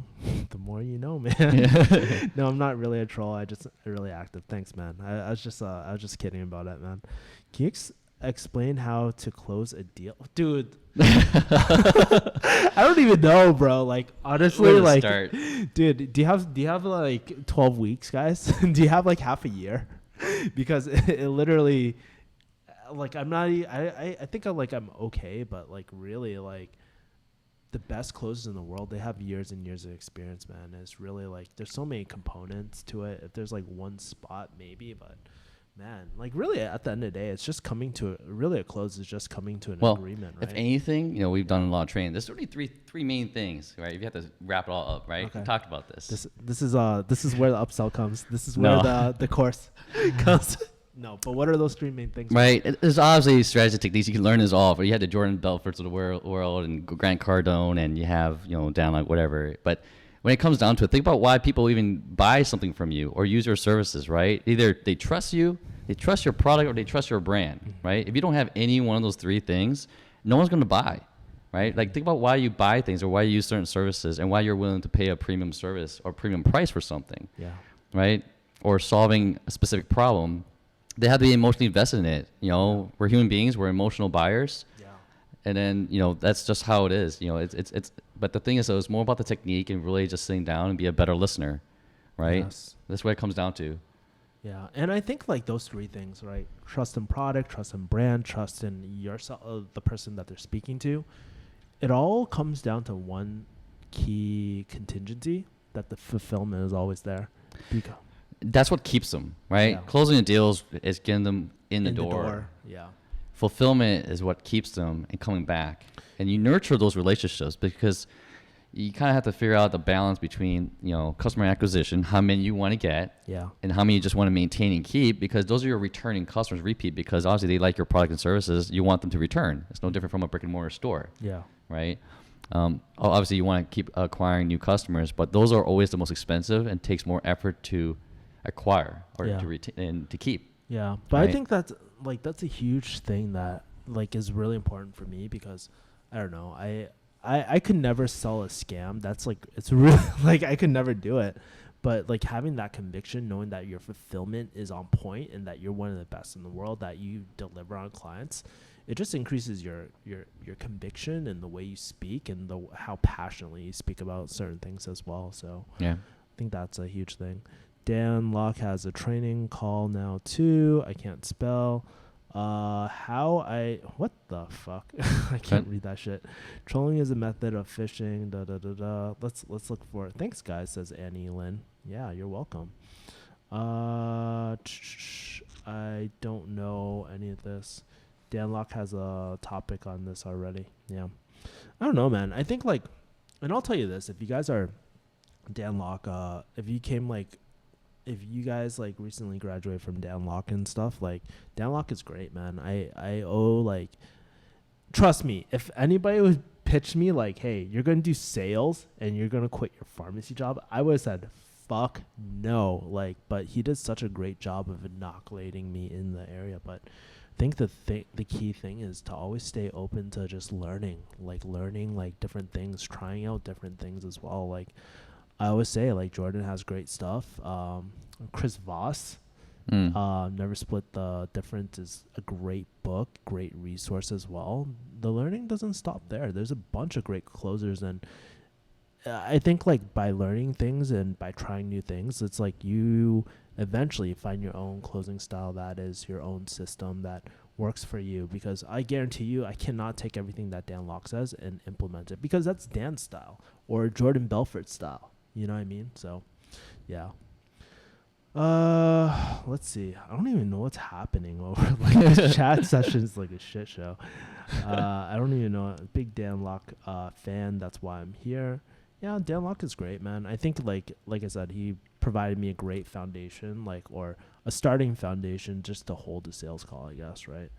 the more you know, man. No, I'm not really a troll. I'm really active. Thanks, man. I was just kidding about it, man. Can you explain how to close a deal, dude? I don't even know, bro. Like honestly, Where to like, start? dude, do you have like 12 weeks, guys? Do you have like half a year? Because it literally. Like I'm not. I think I'm okay, but like really like the best closers in the world, they have years and years of experience, man. It's really like there's so many components to it. If there's like one spot, maybe, but man, like really at the end of the day, it's just coming to a close is just coming to an agreement, right? If anything, we've done a lot of training. There's really three main things, right? If you have to wrap it all up, right? Okay. We talked about this. This is where the upsell comes. This is where the course comes. No, but what are those three main things? Right. There's obviously strategy techniques. You can learn this all. But you had the Jordan Belforts of the world and Grant Cardone, and you have, down like whatever. But when it comes down to it, think about why people even buy something from you or use your services, right? Either they trust you, they trust your product, or they trust your brand, right? If you don't have any one of those three things, no one's going to buy, right? Like think about why you buy things or why you use certain services and why you're willing to pay a premium service or premium price for something, Yeah. right? Or solving a specific problem. They have to be emotionally invested in it. We're human beings. We're emotional buyers. Yeah. And then, that's just how it is. But the thing is, though, it's more about the technique and really just sitting down and be a better listener, right? Yes. That's what it comes down to. Yeah, and I think like those three things, right? Trust in product, trust in brand, trust in yourself, the person that they're speaking to. It all comes down to one key contingency, that the fulfillment is always there. That's what keeps them, right? Yeah. Closing the deals is getting them in the door. Yeah. Fulfillment is what keeps them and coming back. And you nurture those relationships because you kind of have to figure out the balance between, customer acquisition, how many you want to get, Yeah. and how many you just want to maintain and keep, because those are your returning customers, repeat, because obviously they like your product and services. You want them to return. It's no different from a brick and mortar store, Yeah. right? Obviously you want to keep acquiring new customers, but those are always the most expensive and takes more effort to acquire or Yeah. to retain and to keep. Yeah. But I Right. think that's a huge thing that like is really important for me because I don't know. I could never sell a scam. That's like, it's really like I could never do it. But like having that conviction, knowing that your fulfillment is on point and that you're one of the best in the world, that you deliver on clients, it just increases your conviction and the way you speak and how passionately you speak about certain things as well. So Yeah. I think that's a huge thing. Dan Locke has a training call now too. I can't spell. What the fuck? I can't read that shit. Trolling is a method of phishing. Da da da da. Let's look for it. Thanks, guys. Says Annie Lynn. Yeah, you're welcome. I don't know any of this. Dan Locke has a topic on this already. Yeah, I don't know, man. I think like, and I'll tell you this: if you guys are Dan Locke, if you guys like recently graduated from Dan Locke and stuff, like Dan Locke is great, man. I owe like, trust me, if anybody would pitch me like, hey, you're going to do sales and you're going to quit your pharmacy job, I would have said, fuck no. Like, but he did such a great job of inoculating me in the area. But I think the key thing is to always stay open to just learning like different things, trying out different things as well. Like, I always say, like, Jordan has great stuff. Chris Voss, Never Split the Difference is a great book, great resource as well. The learning doesn't stop there. There's a bunch of great closers, and I think, like, by learning things and by trying new things, it's like you eventually find your own closing style that is your own system that works for you. Because I guarantee you, I cannot take everything that Dan Locke says and implement it, because that's Dan's style or Jordan Belfort's style. You know what I mean? So, yeah. Let's see. I don't even know what's happening over like this chat session is like a shit show. I don't even know. Big Dan Locke fan. That's why I'm here. Yeah, Dan Locke is great, man. I think like I said, he provided me a great foundation, or a starting foundation just to hold a sales call, I guess, right?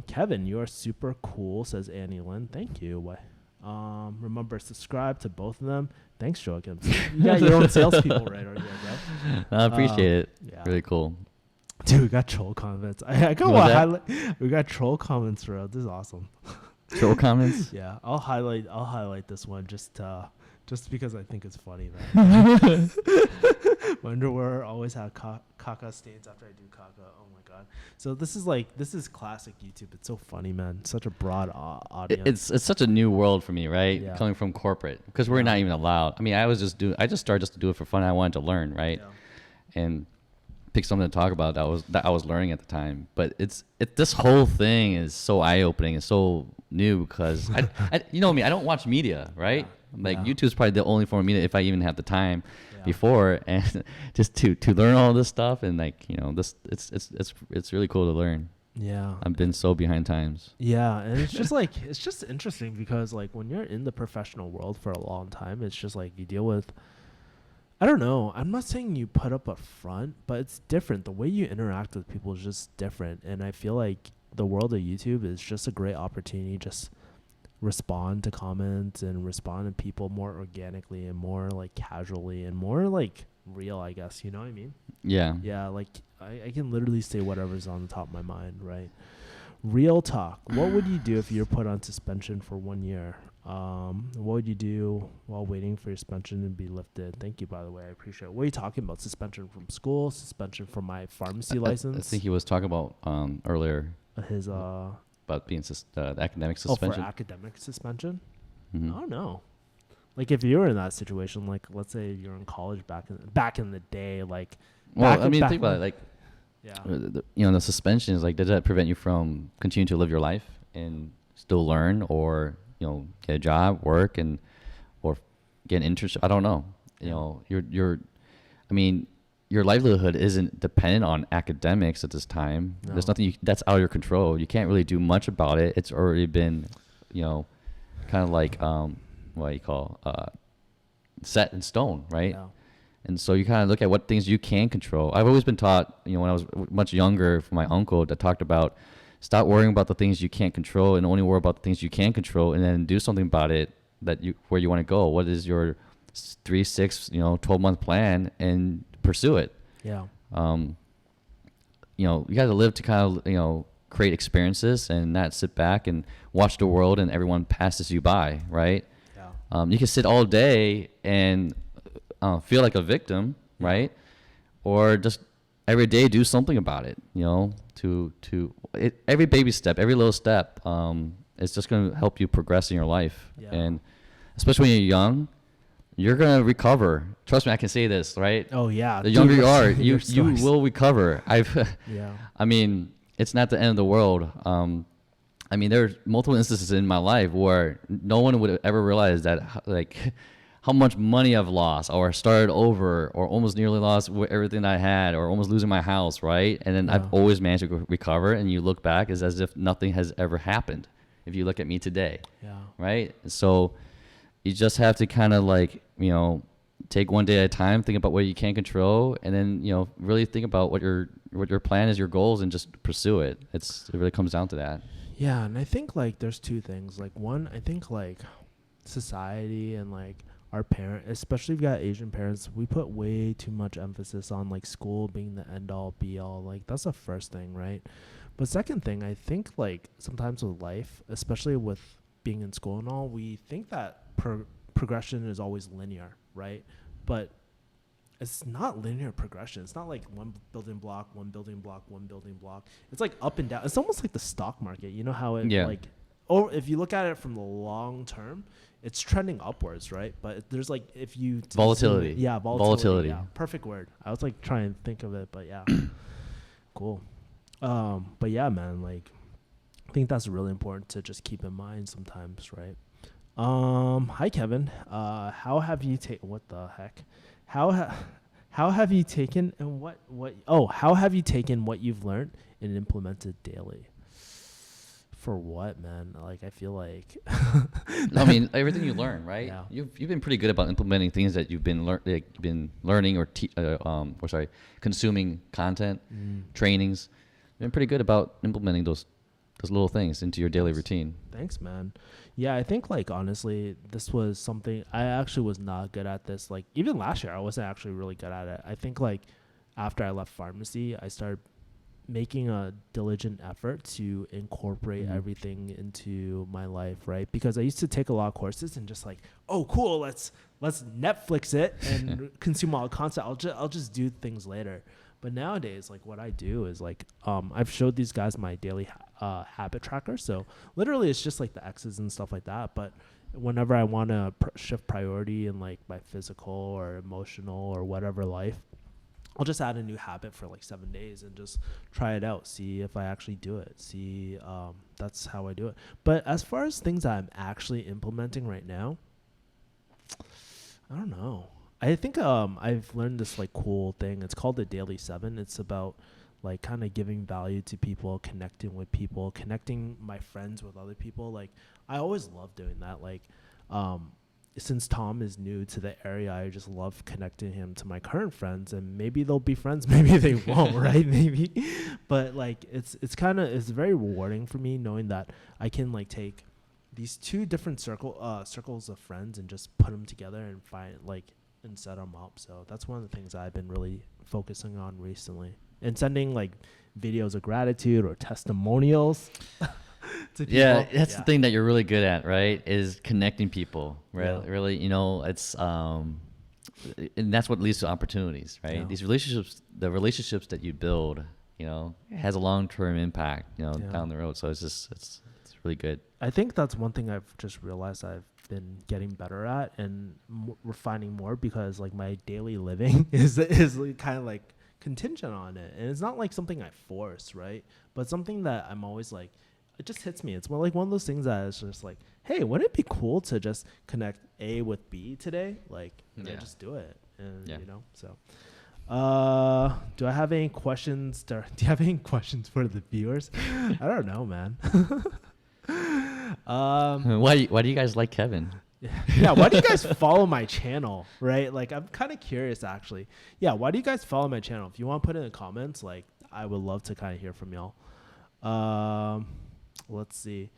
Kevin, you are super cool, says Annie Lynn. Thank you. Remember, subscribe to both of them. Thanks, Joachim. You got your own salespeople right over there, bro. I appreciate it. Yeah. Really cool. Dude, we got troll comments. I got What was highlight. We got troll comments, bro. This is awesome. Troll comments? Yeah, I'll highlight this one just because I think it's funny, man. My underwear always have caca stains after I do caca. Oh my god. So this is classic YouTube. It's so funny, man. Such a broad audience. It's such a new world for me, right? Yeah. Coming from corporate, because we're not even allowed. I mean, I just started just to do it for fun. I wanted to learn, right? Yeah. And pick something to talk about that I was learning at the time. But this whole thing is so eye opening and so new, because I you know me, I don't watch media, right? Yeah. Like Yeah. YouTube's probably the only form of media if I even have the time before, and just to learn all this stuff, and like, you know, it's really cool to learn. Yeah. I've been so behind times. Yeah, and it's just like it's just interesting because like when you're in the professional world for a long time, it's just like you deal with, I don't know, I'm not saying you put up a front, but it's different. The way you interact with people is just different, and I feel like the world of YouTube is just a great opportunity to just respond to comments and respond to people more organically and more like casually and more like real, I guess. You know what I mean? Yeah. Yeah, like I can literally say whatever's on the top of my mind, right? Real talk. What would you do if you're put on suspension for 1 year? What would you do while waiting for your suspension to be lifted? Thank you, by the way. I appreciate it. What are you talking about? Suspension from school? Suspension from my pharmacy license? I think he was talking about earlier His about being the academic for suspension. academic suspension? Mhm. I don't know. Like if you were in that situation, like let's say you're in college back in the day, like. Well, I mean, think about it. Like, Yeah. the suspension is like, does that prevent you from continuing to live your life and still learn, or get a job, work, or get an internship? I don't know. I mean, your livelihood isn't dependent on academics at this time. No. There's nothing that's out of your control. You can't really do much about it. It's already been, kind of like what do you call set in stone, right? Yeah. And so you kind of look at what things you can control. I've always been taught, when I was much younger, from my uncle that talked about stop worrying about the things you can't control and only worry about the things you can control, and then do something about it where you want to go. What is your 3, 6, 12-month plan, and pursue it. Yeah. You got to live to kind of, create experiences and not sit back and watch the world and everyone passes you by, right? Yeah. You can sit all day and feel like a victim, right? Or just every day do something about it, you know, every baby step, every little step is just going to help you progress in your life. Yeah. And especially when you're young, you're going to recover. Trust me, I can say this, right? Oh yeah. The younger you are, your you stories. will recover. Yeah. I mean, it's not the end of the world. I mean, there's multiple instances in my life where no one would ever realize that, like, how much money I've lost, or started over, or almost nearly lost everything I had, or almost losing my house, right? And then I've always managed to recover. And you look back, it's as if nothing has ever happened. If you look at me today, Yeah. right? So you just have to kind of like, you know, take one day at a time, think about what you can control, and then, you know, really think about what your plan is, your goals, and just pursue it. It really comes down to that. Yeah, and I think like there's two things. Like one, I think like society and like our parent, especially if you got Asian parents, we put way too much emphasis on like school being the end all be all. Like that's the first thing, right? But second thing, I think like sometimes with life, especially with being in school and all, we think that progression is always linear, right? But it's not linear progression. It's not like one building block, one building block, one building block. It's like up and down. It's almost like the stock market. You know how it like, or if you look at it from the long term, it's trending upwards, right? But there's like, if you Volatility. Yeah, volatility. Yeah, perfect word. I was like trying to think of it, but yeah, cool. But yeah, man, like I think that's really important to just keep in mind sometimes, right? Hi Kevin. How have you taken? What the heck? How have you taken and how have you taken what you've learned and implemented daily? For what, man? Like I feel like I mean, everything you learn, right? Yeah. You've been pretty good about implementing things that you've been learning or consuming content, trainings. You've been pretty good about implementing those little things into your daily routine. Thanks, man. Yeah, I think like honestly, this was something I actually was not good at this. Like even last year, I wasn't actually really good at it. I think like after I left pharmacy, I started making a diligent effort to incorporate everything into my life, right? Because I used to take a lot of courses and just like, oh, cool, let's Netflix it and consume all the content. I'll just do things later. But nowadays, like what I do is like, I've showed these guys my daily habit tracker. So literally it's just like the X's and stuff like that. But whenever I want to shift priority in like my physical or emotional or whatever life, I'll just add a new habit for like 7 days and just try it out. See if I actually do it. See, that's how I do it. But as far as things that I'm actually implementing right now, I don't know. I think I've learned this like cool thing. It's called the Daily 7. It's about like kind of giving value to people, connecting with people, connecting my friends with other people. Like I always love doing that. Like since Tom is new to the area, I just love connecting him to my current friends, and maybe they'll be friends, maybe they won't, right? Maybe. But like it's very rewarding for me knowing that I can like take these two different circles of friends and just put them together and find like and set them up. So that's one of the things I've been really focusing on recently, and sending like videos of gratitude or testimonials to people. Yeah, that's the thing that you're really good at, right? Is connecting people, right? Yeah. Really, you know, it's and that's what leads to opportunities, right? Yeah. These relationships, the relationships that you build, you know, it has a long-term impact, you know, down the road. So it's really good. I think that's one thing I've just realized I've been getting better at and refining more, because like my daily living is kind of like contingent on it, and it's not like something I force, right? But something that I'm always like, it just hits me. It's more like one of those things that is just like, hey, wouldn't it be cool to just connect A with B today? Like, and I just do it, and you know. So, do I have any questions? Do you have any questions for the viewers? I don't know, man. Why do you guys like Kevin? Yeah, why do you guys follow my channel, right? Like, I'm kind of curious, actually. Yeah, why do you guys follow my channel? If you want to put it in the comments, like, I would love to kind of hear from y'all. Let's see.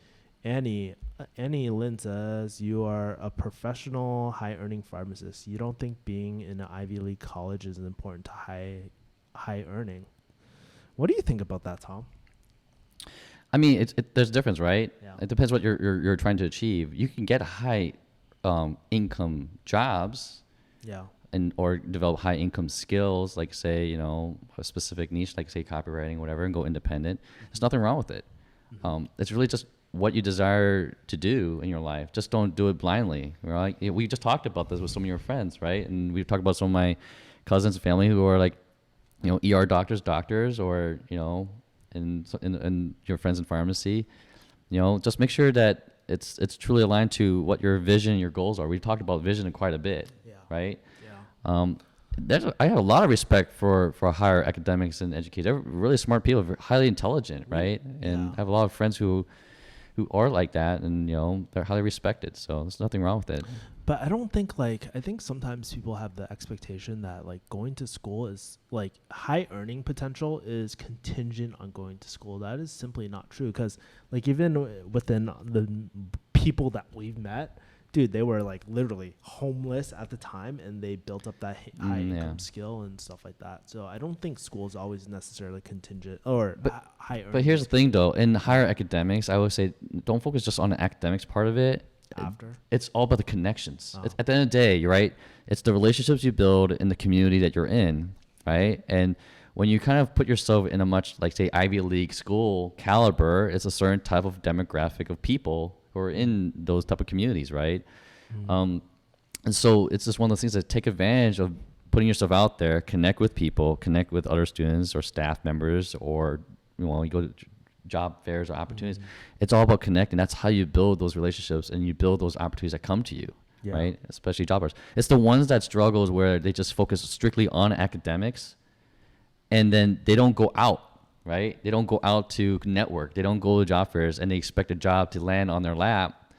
Annie Lynn says, you are a professional, high-earning pharmacist. You don't think being in an Ivy League college is important to high earning? What do you think about that, Tom? I mean, there's a difference, right? Yeah. It depends what you're trying to achieve. You can get high income jobs Yeah. and or develop high income skills, like say, a specific niche, like say copywriting, whatever, and go independent. There's nothing wrong with it. It's really just what you desire to do in your life. Just don't do it blindly. Right? We just talked about this with some of your friends, right? And we've talked about some of my cousins and family who are like, ER doctors, or and your friends in pharmacy. Just make sure that it's truly aligned to what your vision and your goals are. We talked about vision quite a bit, right? Yeah. I have a lot of respect for higher academics and educators. They're really smart people, highly intelligent, right? And I have a lot of friends who are like that, and they're highly respected. So there's nothing wrong with it. But I don't think I think sometimes people have the expectation that going to school is high earning potential is contingent on going to school. That is simply not true, because even within the people that we've met, dude, they were literally homeless at the time, and they built up that high income skill and stuff like that. So I don't think school is always necessarily contingent or high earning. But here's the thing, though. In higher academics, I would say don't focus just on the academics part of it. It's all about the connections. At the end of the day, you're right. It's the relationships you build in the community that you're in, right? And when you kind of put yourself in a much say Ivy League school caliber, it's a certain type of demographic of people who are in those type of communities, right? And so it's just one of those things that take advantage of putting yourself out there, connect with people, connect with other students or staff members, or you go to job fairs or opportunities. It's all about connecting. That's how you build those relationships, and you build those opportunities that come to you, right? Especially job fairs. It's the ones that struggles where they just focus strictly on academics, and then they don't go out, right? They don't go out to network. They don't go to job fairs, and they expect a job to land on their lap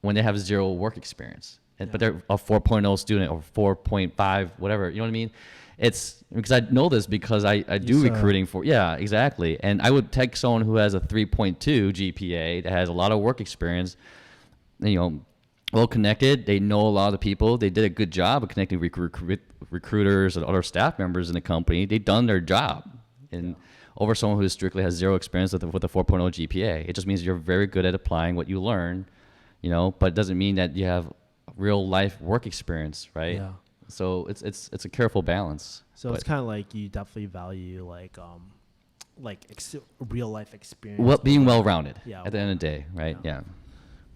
when they have zero work experience. But they're a 4.0 student or 4.5, whatever. You know what I mean? It's because I know this because I do recruiting for, exactly. And I would take someone who has a 3.2 GPA that has a lot of work experience, well connected. They know a lot of the people. They did a good job of connecting recruiters and other staff members in the company. They've done their job. And over someone who strictly has zero experience with a 4.0 GPA. It just means you're very good at applying what you learn, but it doesn't mean that you have real life work experience, right? Yeah. So it's a careful balance. So it's kind of you definitely value real life experience. Well, being well rounded. Yeah. At the end of the day, right? Yeah.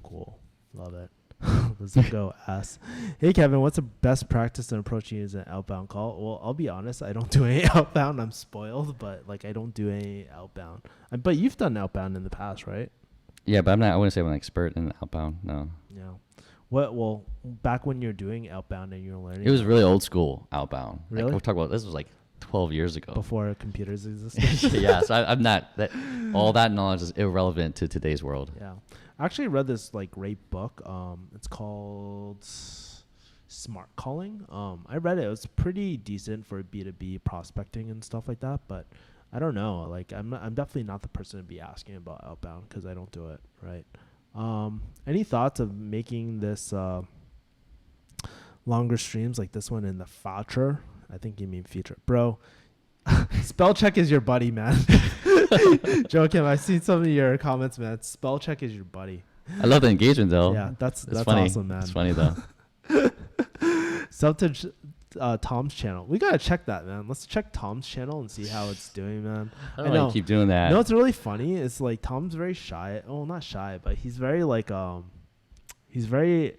Cool. Love it. Let's go ask. Hey Kevin, what's the best practice in approaching you as an outbound call? Well, I'll be honest, I don't do any outbound. I'm spoiled, but I don't do any outbound. But you've done outbound in the past, right? Yeah, but I wouldn't say I'm an expert in outbound. No. Yeah. Well, back when you're doing outbound and you're learning, it was really old school outbound. Really? We're talking about this was 12 years ago. Before computers existed. Yeah, so I'm not all that knowledge is irrelevant to today's world. Yeah, I actually read this great book. It's called Smart Calling. I read it. It was pretty decent for B2B prospecting and stuff like that. But I don't know. I'm definitely not the person to be asking about outbound because I don't do it right. Any thoughts of making this longer streams like this one in the future? I think you mean future, bro. Spell check is your buddy, man. Joking. I've seen some of your comments, man. Spell check is your buddy. I love the engagement though. Yeah, that's funny. awesome, man. It's funny though. Sub to Tom's channel. We gotta check that, man. Let's check Tom's channel and see how it's doing, man. I don't know. Keep doing that. You know what's really funny? It's Tom's very shy. Oh, not shy, but he's very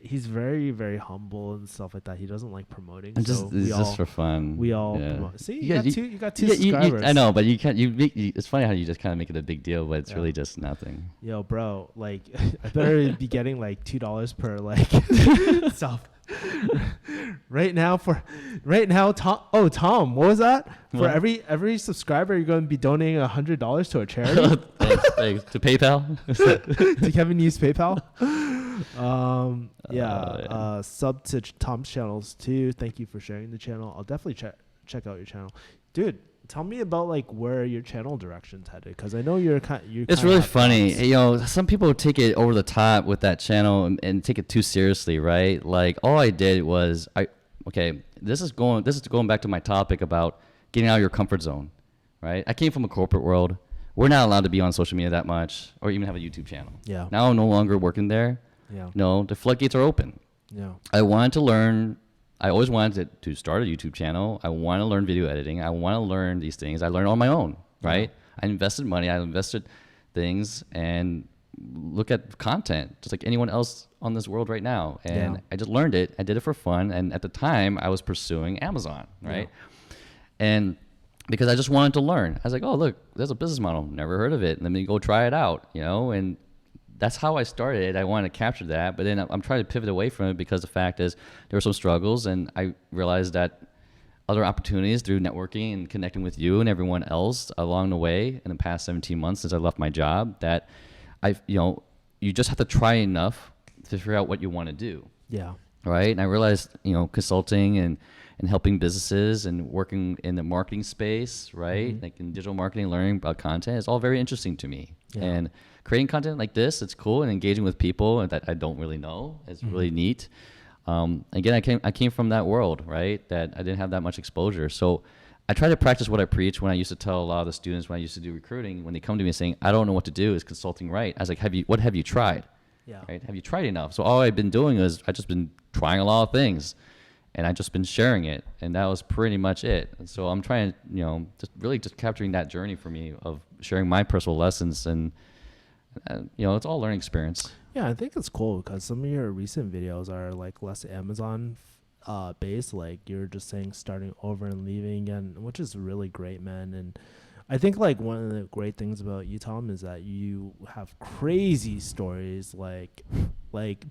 he's very very humble and stuff like that. He doesn't like promoting. It's just for fun. We all promote. See, you got two you, subscribers. I know, but you can't. It's funny how you just kind of make it a big deal, but it's really just nothing. Yo, bro, I better be getting $2 per sub. Right now, Tom, what was that? For every subscriber, you're going to be donating $100 to a charity. Thanks. To PayPal. To Kevin Yee's PayPal. Sub to Tom's channels too. Thank you for sharing the channel. I'll definitely check out your channel, dude. Tell me about where your channel direction's headed, because I know you're It's really funny. Some people take it over the top with that channel and take it too seriously, right? All I did was this is going back to my topic about getting out of your comfort zone, right? I came from a corporate world we're not allowed to be on social media that much or even have a YouTube channel. Yeah. Now I'm no longer working there. Yeah. No, the floodgates are open. Yeah. I wanted to learn. I always wanted to start a YouTube channel. I want to learn video editing. I want to learn these things. I learned on my own, right? I invested money. I invested things and look at content just like anyone else on this world right now. And I just learned it. I did it for fun. And at the time, I was pursuing Amazon, right? And because I just wanted to learn. I was like, oh, look, there's a business model. Never heard of it. Let me go try it out, you know? And that's how I started. I wanted to capture that, but then I'm trying to pivot away from it because the fact is there were some struggles, and I realized that other opportunities through networking and connecting with you and everyone else along the way in the past 17 months since I left my job, that you just have to try enough to figure out what you want to do. Yeah. Right. And I realized, consulting and helping businesses and working in the marketing space, right? Like in digital marketing, learning about content is all very interesting to me. Yeah. And creating content like this, it's cool, and engaging with people that I don't really know is really neat. Again, I came from that world, right? That I didn't have that much exposure. So I try to practice what I preach. When I used to tell a lot of the students when I used to do recruiting, when they come to me saying, I don't know what to do, is consulting right? I was like, what have you tried? Yeah. Right? Have you tried enough? So all I've been doing is I just been trying a lot of things, and I just been sharing it, and that was pretty much it. And so I'm trying to, just capturing that journey for me of sharing my personal lessons, and it's all learning experience. Yeah, I think it's cool because some of your recent videos are like less Amazon based, like you're just saying starting over and leaving, and which is really great, man. And I think like one of the great things about you, Tom, is that you have crazy stories, like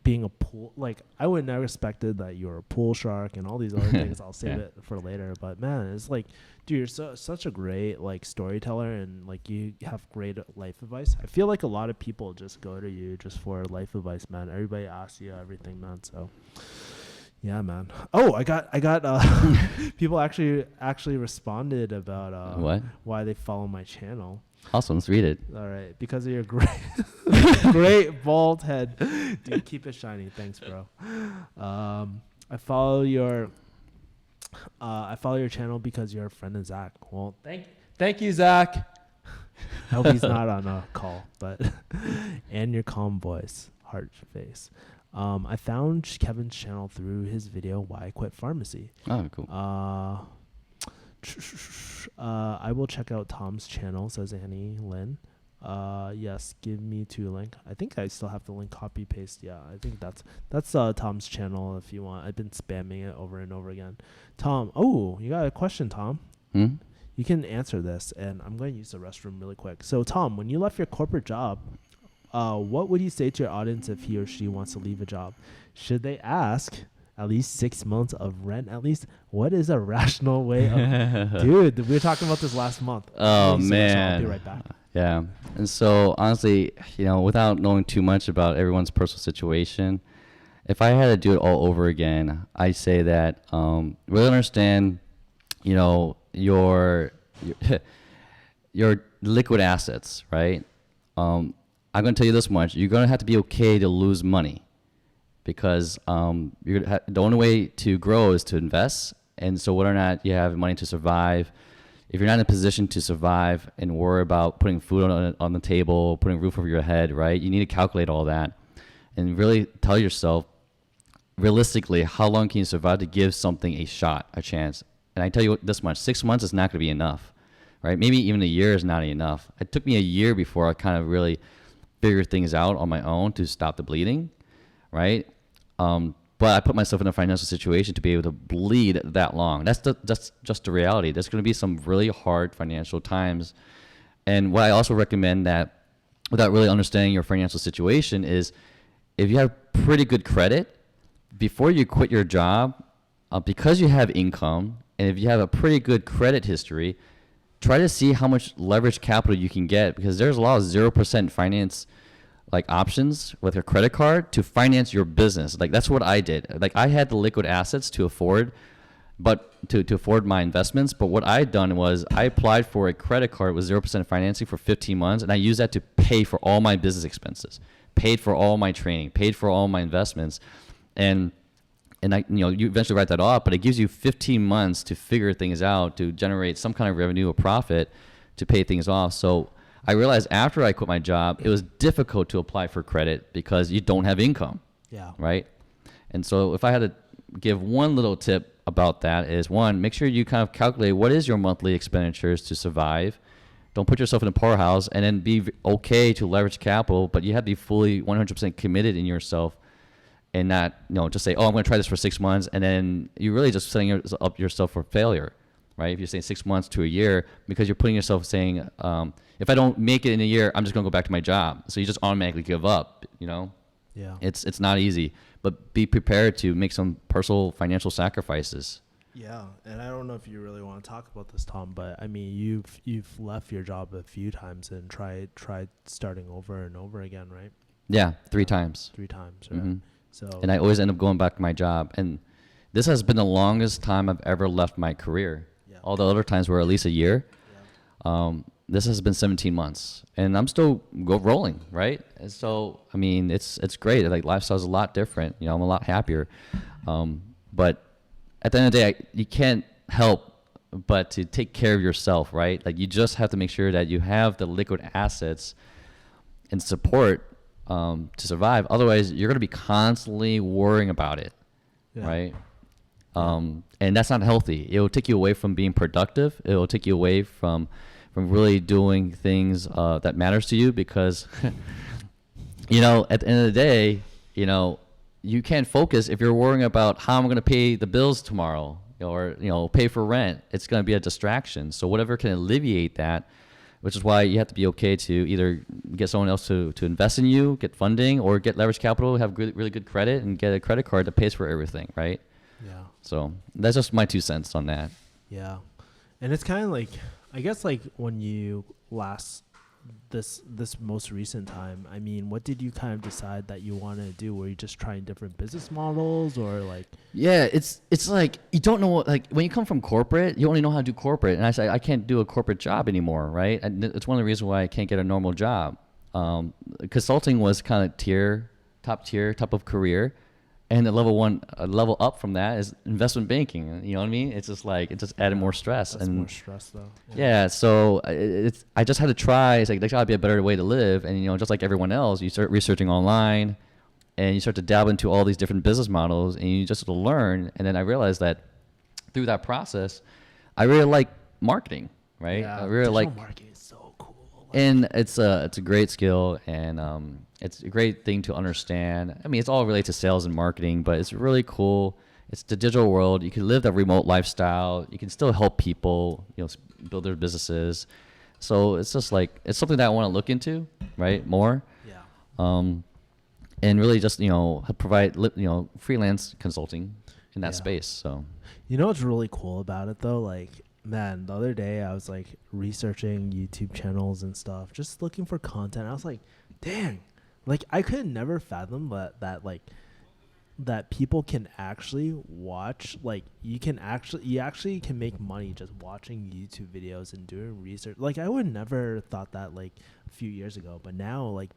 being a pool. Like I would never expected that you're a pool shark and all these other things. I'll save it for later. But man, it's like, dude, you're such a great like storyteller, and like you have great life advice. I feel like a lot of people just go to you just for life advice, man. Everybody asks you everything, man. So. Yeah, man. Oh, I got people actually responded about what? Why they follow my channel. Awesome, let's read it. All right, because of your great bald head. Dude, keep it shiny. Thanks, bro. I follow your channel because you're a friend of Zach. Well, thank you, Zach. I hope he's not on a call, but and your calm voice, heart face. I found Kevin's channel through his video "Why I Quit Pharmacy." Oh, cool. I will check out Tom's channel, says Annie Lynn. Yes, give me to link. I think I still have the link copy paste. Yeah, I think that's Tom's channel if you want. I've been spamming it over and over again. Tom, you got a question, Tom? You can answer this, and I'm going to use the restroom really quick. So, Tom, when you left your corporate job, what would you say to your audience if he or she wants to leave a job? Should they ask at least 6 months of rent? At least, what is a rational way of... Dude, we were talking about this last month. Oh, man. I'll be right back. Yeah. And so, honestly, without knowing too much about everyone's personal situation, if I had to do it all over again, I say that really understand, your liquid assets, right? I'm going to tell you this much. You're going to have to be okay to lose money, because the only way to grow is to invest. And so whether or not you have money to survive, if you're not in a position to survive and worry about putting food on the table, putting a roof over your head, right? You need to calculate all that and really tell yourself, realistically, how long can you survive to give something a shot, a chance? And I tell you this much, 6 months is not going to be enough, right? Maybe even a year is not enough. It took me a year before I kind of really figure things out on my own to stop the bleeding, right? But I put myself in a financial situation to be able to bleed that long. That's just the reality. There's going to be some really hard financial times. And what I also recommend, that without really understanding your financial situation, is if you have pretty good credit, before you quit your job, because you have income, and if you have a pretty good credit history, try to see how much leverage capital you can get, because there's a lot of 0% finance options with a credit card to finance your business. That's what I did. I had the liquid assets to afford, but to afford my investments. But what I'd done was I applied for a credit card with 0% financing for 15 months, and I used that to pay for all my business expenses, paid for all my training, paid for all my investments, and you eventually write that off, but it gives you 15 months to figure things out, to generate some kind of revenue or profit to pay things off. So I realized after I quit my job, it was difficult to apply for credit because you don't have income, Yeah. right? And so if I had to give one little tip about that is, one, make sure you kind of calculate what is your monthly expenditures to survive. Don't put yourself in a poorhouse, and then be okay to leverage capital, but you have to be fully 100% committed in yourself and not, just say, oh, I'm going to try this for 6 months, and then you're really just setting up yourself for failure, right? If you're saying 6 months to a year, because you're putting yourself saying, if I don't make it in a year, I'm just going to go back to my job. So you just automatically give up, Yeah. It's not easy, but be prepared to make some personal financial sacrifices. Yeah, and I don't know if you really want to talk about this, Tom, but I mean, you've left your job a few times and tried starting over and over again, right? Yeah, 3 times. 3 times, right? Mhm. So And I always end up going back to my job. And this has been the longest time I've ever left my career. Yeah. All the other times were at least a year. yeah. This has been 17 months, and I'm still rolling, right? And so, I mean, it's great. Like, lifestyle's a lot different. I'm a lot happier. But at the end of the day, you can't help but to take care of yourself, right? Like, you just have to make sure that you have the liquid assets and support to survive. Otherwise, you're going to be constantly worrying about it, Yeah. right? And that's not healthy. It will take you away from being productive. It will take you away from really doing things that matters to you, because at the end of the day, you can't focus if you're worrying about how I'm going to pay the bills tomorrow, or pay for rent. It's going to be a distraction. So whatever can alleviate that, which is why you have to be okay to either get someone else to invest in you, get funding, or get leverage capital, have really good credit, and get a credit card that pays for everything, right? Yeah. So that's just my 2 cents on that. Yeah. And it's kind of like, I guess, like when you this most recent time, I mean, what did you kind of decide that you wanted to do? Were you just trying different business models, or like? Yeah, it's like you don't know what, like, when you come from corporate, you only know how to do corporate, and I say I can't do a corporate job anymore, right? And it's one of the reasons why I can't get a normal job. Consulting was kind of top tier type of career, and the level up from that is investment banking. You know what I mean? It's just like it just added more stress. That's and more stress, though. Yeah, so I just had to try. It's like there's gotta be a better way to live, and just like everyone else, you start researching online, and you start to dabble into all these different business models, and you just learn. And then I realized that through that process, I really like marketing, right? Yeah, I really like, marketing is so cool. and it's a great skill, and it's a great thing to understand. I mean, it's all related to sales and marketing, but it's really cool. It's the digital world. You can live that remote lifestyle. You can still help people, build their businesses. So it's just like, it's something that I want to look into, right, more. Yeah. And really just, provide, freelance consulting in that Yeah. space. So, You know what's really cool about it, though? Like, man, the other day I was like researching YouTube channels and stuff, just looking for content. I was like, dang, like I could never fathom that people can actually watch, like you actually can make money just watching YouTube videos and doing research. Like, I would never thought that like a few years ago, but now like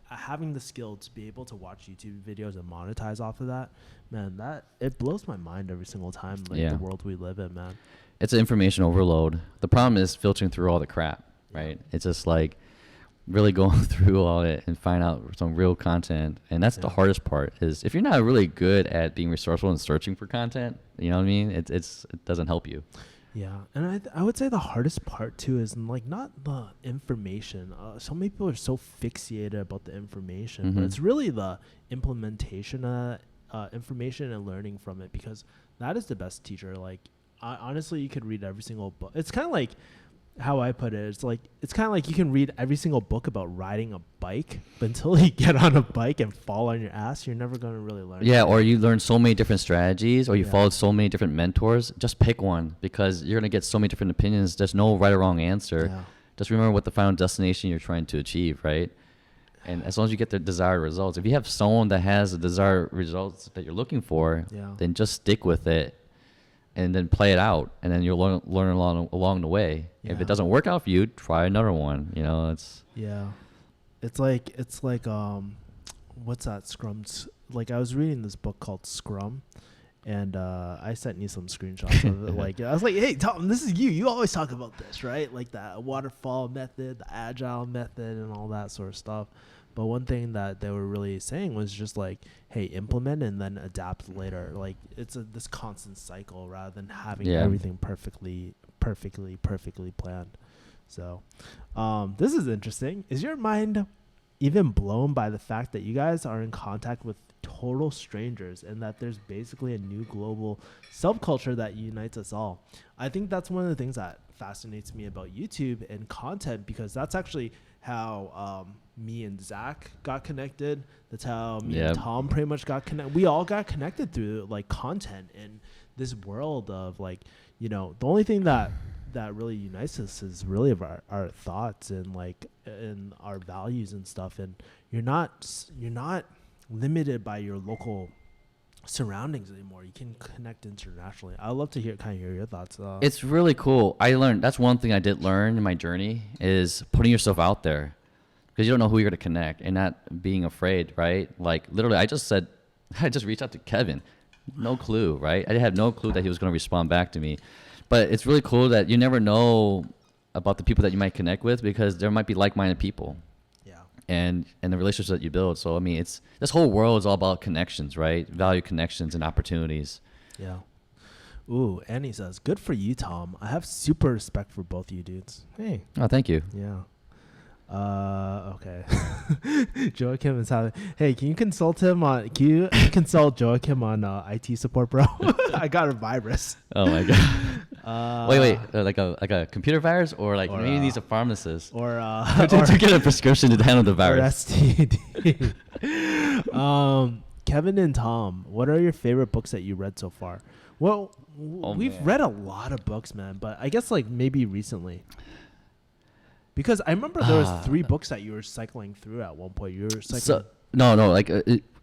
having the skill to be able to watch YouTube videos and monetize off of that, man, that it blows my mind every single time. Like, Yeah. the world we live in, man. it's information overload. The problem is filtering through all the crap, right? It's just like really going through all it and find out some real content. And that's the Yeah. hardest part, is if you're not really good at being resourceful and searching for content, you know what I mean? It doesn't help you. Yeah, and I would say the hardest part too is like not the information. So many people are so fixated about the information, but Mhm. it's really the implementation of information and learning from it, because that is the best teacher. Like, honestly, you could read every single book. It's kind of like how I put it. It's kind of like you can read every single book about riding a bike, but until you get on a bike and fall on your ass, you're never going to really learn. Yeah, or you learn so many different strategies, or you Yeah. followed so many different mentors. Just pick one, because you're going to get so many different opinions. There's no right or wrong answer. Yeah. Just remember what the final destination you're trying to achieve, right? And as long as you get the desired results, if you have someone that has the desired results that you're looking for, Yeah. then just stick with it and then play it out, and then you'll learn along the way. If Yeah. it doesn't work out for you, try another one. It's Yeah. It's like what's that, Scrum? Like, I was reading this book called Scrum, And I sent you some screenshots of it. Like, I was like, hey, Tom, this is you. You always talk about this, right? Like that waterfall method, the agile method, and all that sort of stuff. But one thing that they were really saying was just like, hey, implement and then adapt later. Like, it's this constant cycle rather than having everything perfectly planned. So this is interesting. Is your mind even blown by the fact that you guys are in contact with total strangers and that there's basically a new global subculture that unites us all? I think that's one of the things that fascinates me about YouTube and content, because that's actually how me and Zach got connected. That's how me and Tom pretty much got connected. We all got connected through like content in this world of like, you know, the only thing that really unites us is really of our thoughts and like and our values and stuff. And you're not limited by your local surroundings anymore. You can connect internationally. I'd love to hear your thoughts. It's really cool. I learned, that's one thing I did learn in my journey, is putting yourself out there, because you don't know who you're going to connect, and not being afraid, right? Like literally I just reached out to Kevin. No clue, right? I had no clue that he was going to respond back to me. But it's really cool that you never know about the people that you might connect with, because there might be like-minded people. Yeah. And the relationships that you build. So I mean, it's this whole world is all about connections, right? Value connections and opportunities. Yeah. Ooh, Annie says, "Good for you, Tom. I have super respect for both you dudes." Hey. Oh, thank you. Yeah. Okay. Joachim is having. Hey, can you consult Joachim on IT support, bro? I got a virus. Oh my god. Wait, like a computer virus, or like maybe needs a pharmacist, or to get a prescription to handle the virus. Or STD. Kevin and Tom, what are your favorite books that you read so far? Well, we've read a lot of books, man, but I guess like maybe recently. Because I remember there was 3 books that you were cycling through at one point. You were cycling. Like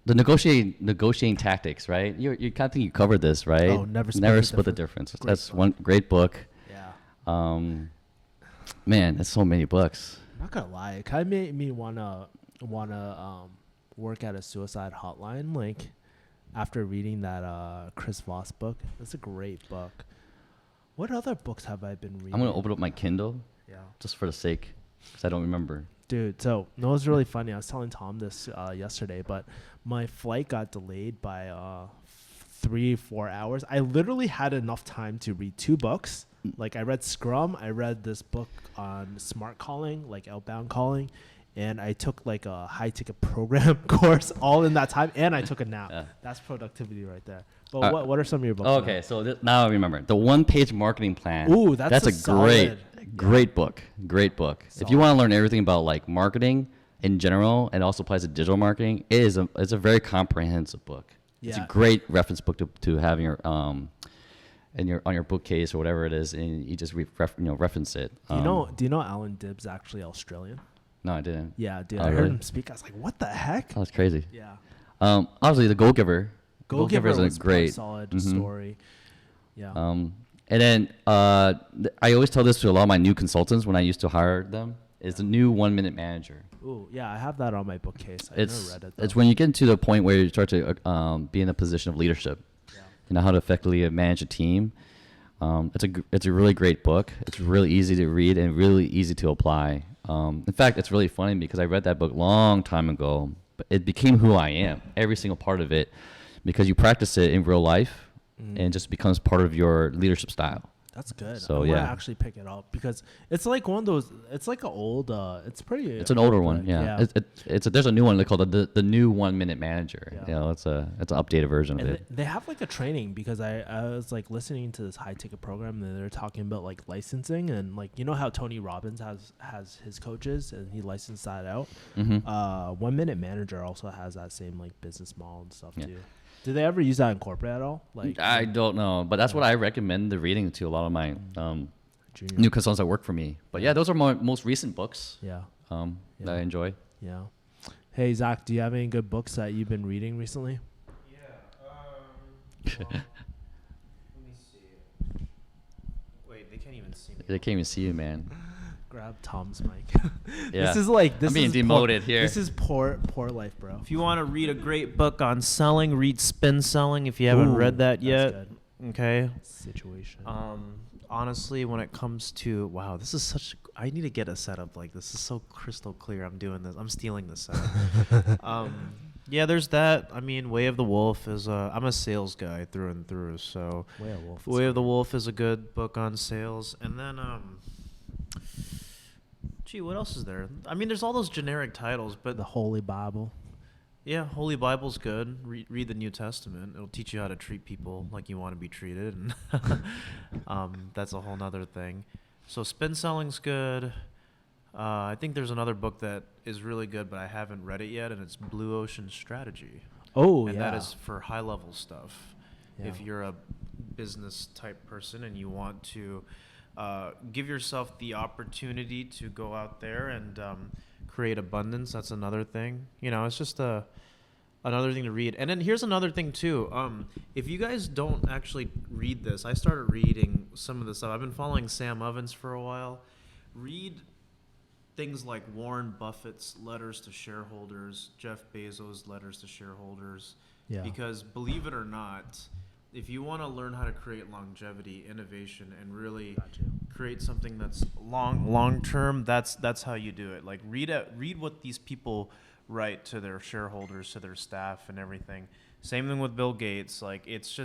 the negotiating tactics, right? You kind of think you covered this, right? Oh, never split the difference. That's one great book. Yeah. Man, there's so many books. I'm not gonna lie, it kind of made me wanna work at a suicide hotline. Like after reading that Chris Voss book, it's a great book. What other books have I been reading? I'm gonna open up my Kindle. Yeah. Just for the sake, because I don't remember. Dude, so no, it was really funny. I was telling Tom this yesterday, but my flight got delayed by 3-4 hours. I literally had enough time to read 2 books. Like I read Scrum, I read this book on smart calling, like outbound calling, and I took like a high ticket program course all in that time, and I took a nap. Yeah. That's productivity right there. But what are some of your books? Okay, so now I remember the 1-page marketing plan. Ooh, that's a great book. Great book. Solid. If you want to learn everything about like marketing in general, and also applies to digital marketing, it's a very comprehensive book. Yeah. It's a great reference book to have in your on your bookcase or whatever it is, and you just reference it. Do you know Alan Dibb's actually Australian? No, I didn't. Yeah, dude. I heard him speak. I was like, what the heck? That was crazy. Yeah. Obviously, The Go Giver. Go Giver is a great solid story. Yeah. And then I always tell this to a lot of my new consultants when I used to hire them, is the new 1-minute manager. Ooh, yeah, I have that on my bookcase. I never read it, though. It's when you get to the point where you start to be in a position of leadership. Yeah. You know how to effectively manage a team. It's a really great book. It's really easy to read and really easy to apply. In fact, it's really funny because I read that book long time ago, but it became who I am, every single part of it, because you practice it in real life. And it just becomes part of your leadership style. That's good. So I want to actually pick it up, because it's like one of those. It's like an old. It's pretty. It's an older one. Yeah. There's a new one. They call it the new 1-minute manager. Yeah. You know, it's an updated version of it. They have like a training, because I was like listening to this high ticket program, and they're talking about like licensing, and like, you know how Tony Robbins has his coaches and he licensed that out. 1-minute manager also has that same like business model and stuff too. Do they ever use that in corporate at all? Like, I don't know, but that's what I recommend the reading to a lot of my new consultants that work for me. But yeah, those are my most recent books. Yeah. That I enjoy. Yeah. Hey Zach, do you have any good books that you've been reading recently? Yeah. Let me see. Wait, they can't even see me. They can't even see you, man. grab Tom's mic. Yeah. This is like this I'm being is demoted poor, here. This is poor life, bro. If you want to read a great book on selling, read Spin Selling. If you haven't Ooh, read that that's yet, good. okay. Situation. Honestly, when it comes to this is such. I need to get a setup like this. Is so crystal clear. I'm doing this. I'm stealing this setup. Yeah, there's that. I mean, Way of the Wolf is. I'm a sales guy through and through. So, Werewolf. Way of the Wolf is a good book on sales. And then, gee, what else is there? I mean, there's all those generic titles, but The Holy Bible. yeah, Holy Bible's good. Read the New Testament. It'll teach you how to treat people like you want to be treated, and that's a whole nother thing. So Spin Selling's good. I think there's another book that is really good, but I haven't read it yet, and it's Blue Ocean Strategy. Oh, And yeah. that is for high-level stuff. If Yeah. you're a business-type person and you want to give yourself the opportunity to go out there and create abundance, that's another thing. You know, it's just another thing to read. And then here's another thing, too. If you guys don't actually read this, I started reading some of this stuff. I've been following Sam Ovens for a while. Read things like Warren Buffett's letters to shareholders, Jeff Bezos' letters to shareholders. Yeah. Because believe it or not, if you want to learn how to create longevity, innovation, and really Gotcha. create something that's long term, that's how you do it. Like read what these people write to their shareholders, to their staff, and everything. Same thing with Bill Gates. Like it's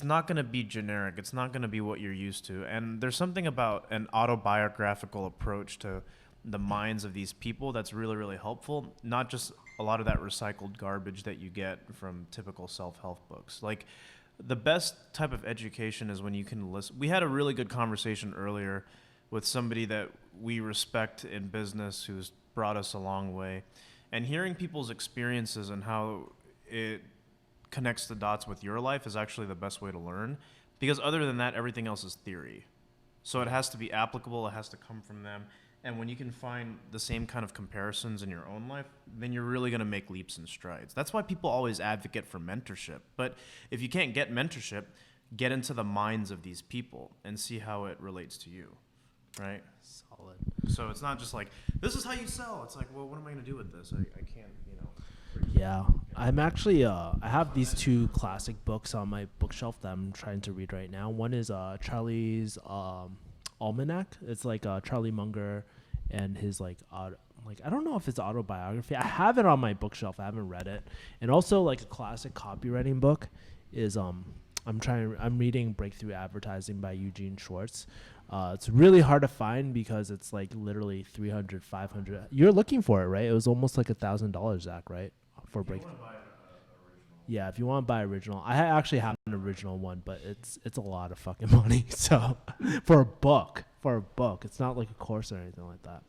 not going to be generic. It's not going to be what you're used to. And there's something about an autobiographical approach to the minds of these people that's really, really helpful. Not just a lot of that recycled garbage that you get from typical self-help books. Like the best type of education is when you can listen. We had a really good conversation earlier with somebody that we respect in business who's brought us a long way. And hearing people's experiences and how it connects the dots with your life is actually the best way to learn, because other than that, everything else is theory. So it has to be applicable, it has to come from them. And when you can find the same kind of comparisons in your own life, then you're really going to make leaps and strides. That's why people always advocate for mentorship. But if you can't get mentorship, get into the minds of these people and see how it relates to you, right? Solid. So it's not just like, this is how you sell. It's like, well, what am I going to do with this? I can't, you know. Yeah, I'm actually I have these two classic books on my bookshelf that I'm trying to read right now. One is Charlie's Almanac. It's like Charlie Munger and his like I don't know if it's autobiography. I have it on my bookshelf. I haven't read it. And also like a classic copywriting book is I'm reading Breakthrough Advertising by Eugene Schwartz. It's really hard to find because it's like literally 300, 500. You're looking for it, right? It was almost like $1,000, Zach, right? For Breakthrough. Yeah, if you want to buy original, I actually have an original one, but it's a lot of fucking money. So for a book, it's not like a course or anything like that.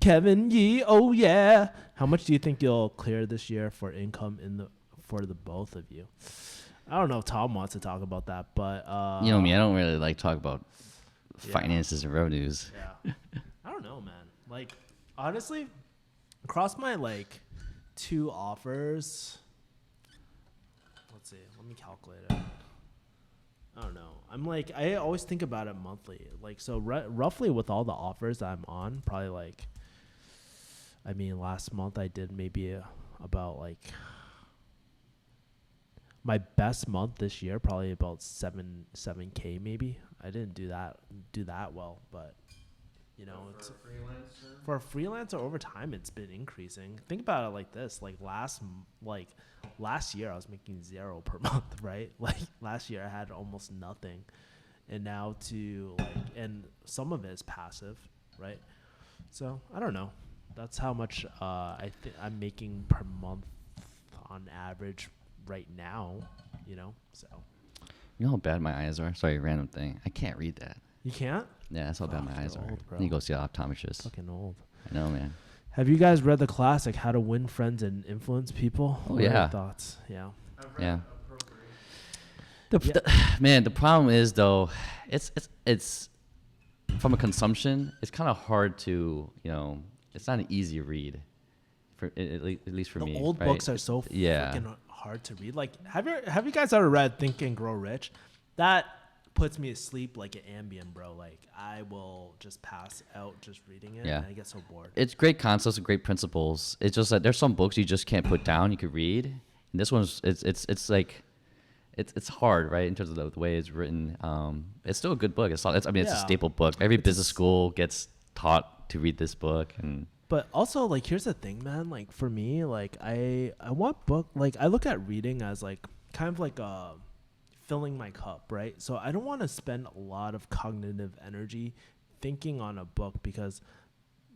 Kevin Yee, oh yeah. How much do you think you'll clear this year for income for the both of you? I don't know if Tom wants to talk about that, but You know me, I don't really like talk about Yeah. finances and revenues. yeah, I don't know, man. Like honestly, across my like 2 offers. Let's see. Let me calculate it. I don't know. I'm like, I always think about it monthly. Like, so roughly with all the offers I'm on, probably like, I mean, last month I did maybe about like, my best month this year, probably about 7K maybe. I didn't do that well, but you know, it's for a freelancer over time, it's been increasing. Think about it like this: like last year, I was making 0 per month, right? Like last year, I had almost nothing, and now and some of it is passive, right? So I don't know. That's how much I'm making per month on average right now. You know, so You know how bad my eyes are? Sorry, random thing. I can't read that. you can't. Yeah, that's how bad Fuck, my eyes you're are. old, bro. I need to go see an optometrist. Fucking old. I know, man. Have you guys read the classic How to Win Friends and Influence People? Oh, What are your yeah. thoughts? Yeah. Yeah. Yeah. Man, the problem is though, it's from a consumption. It's kind of hard to, it's not an easy read, at least for The me. old right? books are so Yeah. freaking hard to read. Like, have you guys ever read Think and Grow Rich? That puts me to sleep like an Ambien, bro. Like I will just pass out just reading it. Yeah. And I get so bored. It's great concepts and great principles. It's just that there's some books you just can't put down. You could read, and this one's it's like it's hard, right? In terms of the way it's written. It's still a good book. It's a Yeah. staple book. Every business school gets taught to read this book, and But also, like, here's the thing, man. Like, for me, like, I want book. Like, I look at reading as like kind of like filling my cup, right? So I don't want to spend a lot of cognitive energy thinking on a book because,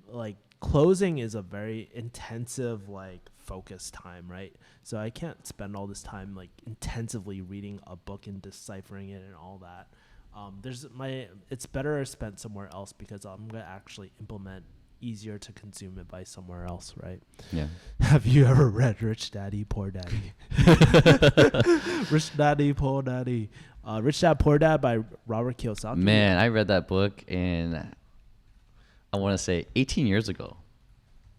like, closing is a very intensive, like, focus time, right? So I can't spend all this time like intensively reading a book and deciphering it and all that. It's better spent somewhere else because I'm gonna actually implement easier to consume advice somewhere else, right? yeah. Have you ever read Rich Daddy, Poor Daddy? Rich Daddy, Poor Daddy. Rich Dad, Poor Dad by Robert Kiyosaki. Man, I read that book in, I want to say 18 years ago.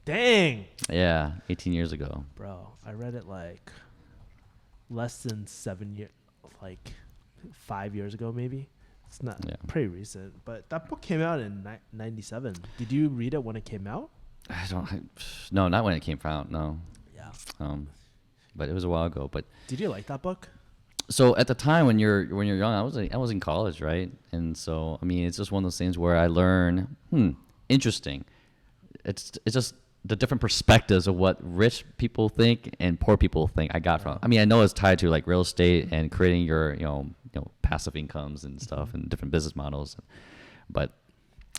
Dang. Yeah, 18 years ago. Bro, I read it like less than 7 years, like 5 years ago maybe. It's not pretty recent, but that book came out in 97. Did you read it when it came out? No, not when it came out. No. Yeah. But it was a while ago. But Did you like that book? so at the time when you're young, I was in college, right? And so I mean, it's just one of those things where I learn, interesting. It's just the different perspectives of what rich people think and poor people think. I got from. I mean, I know it's tied to like real estate and creating your passive incomes and stuff and different business models, but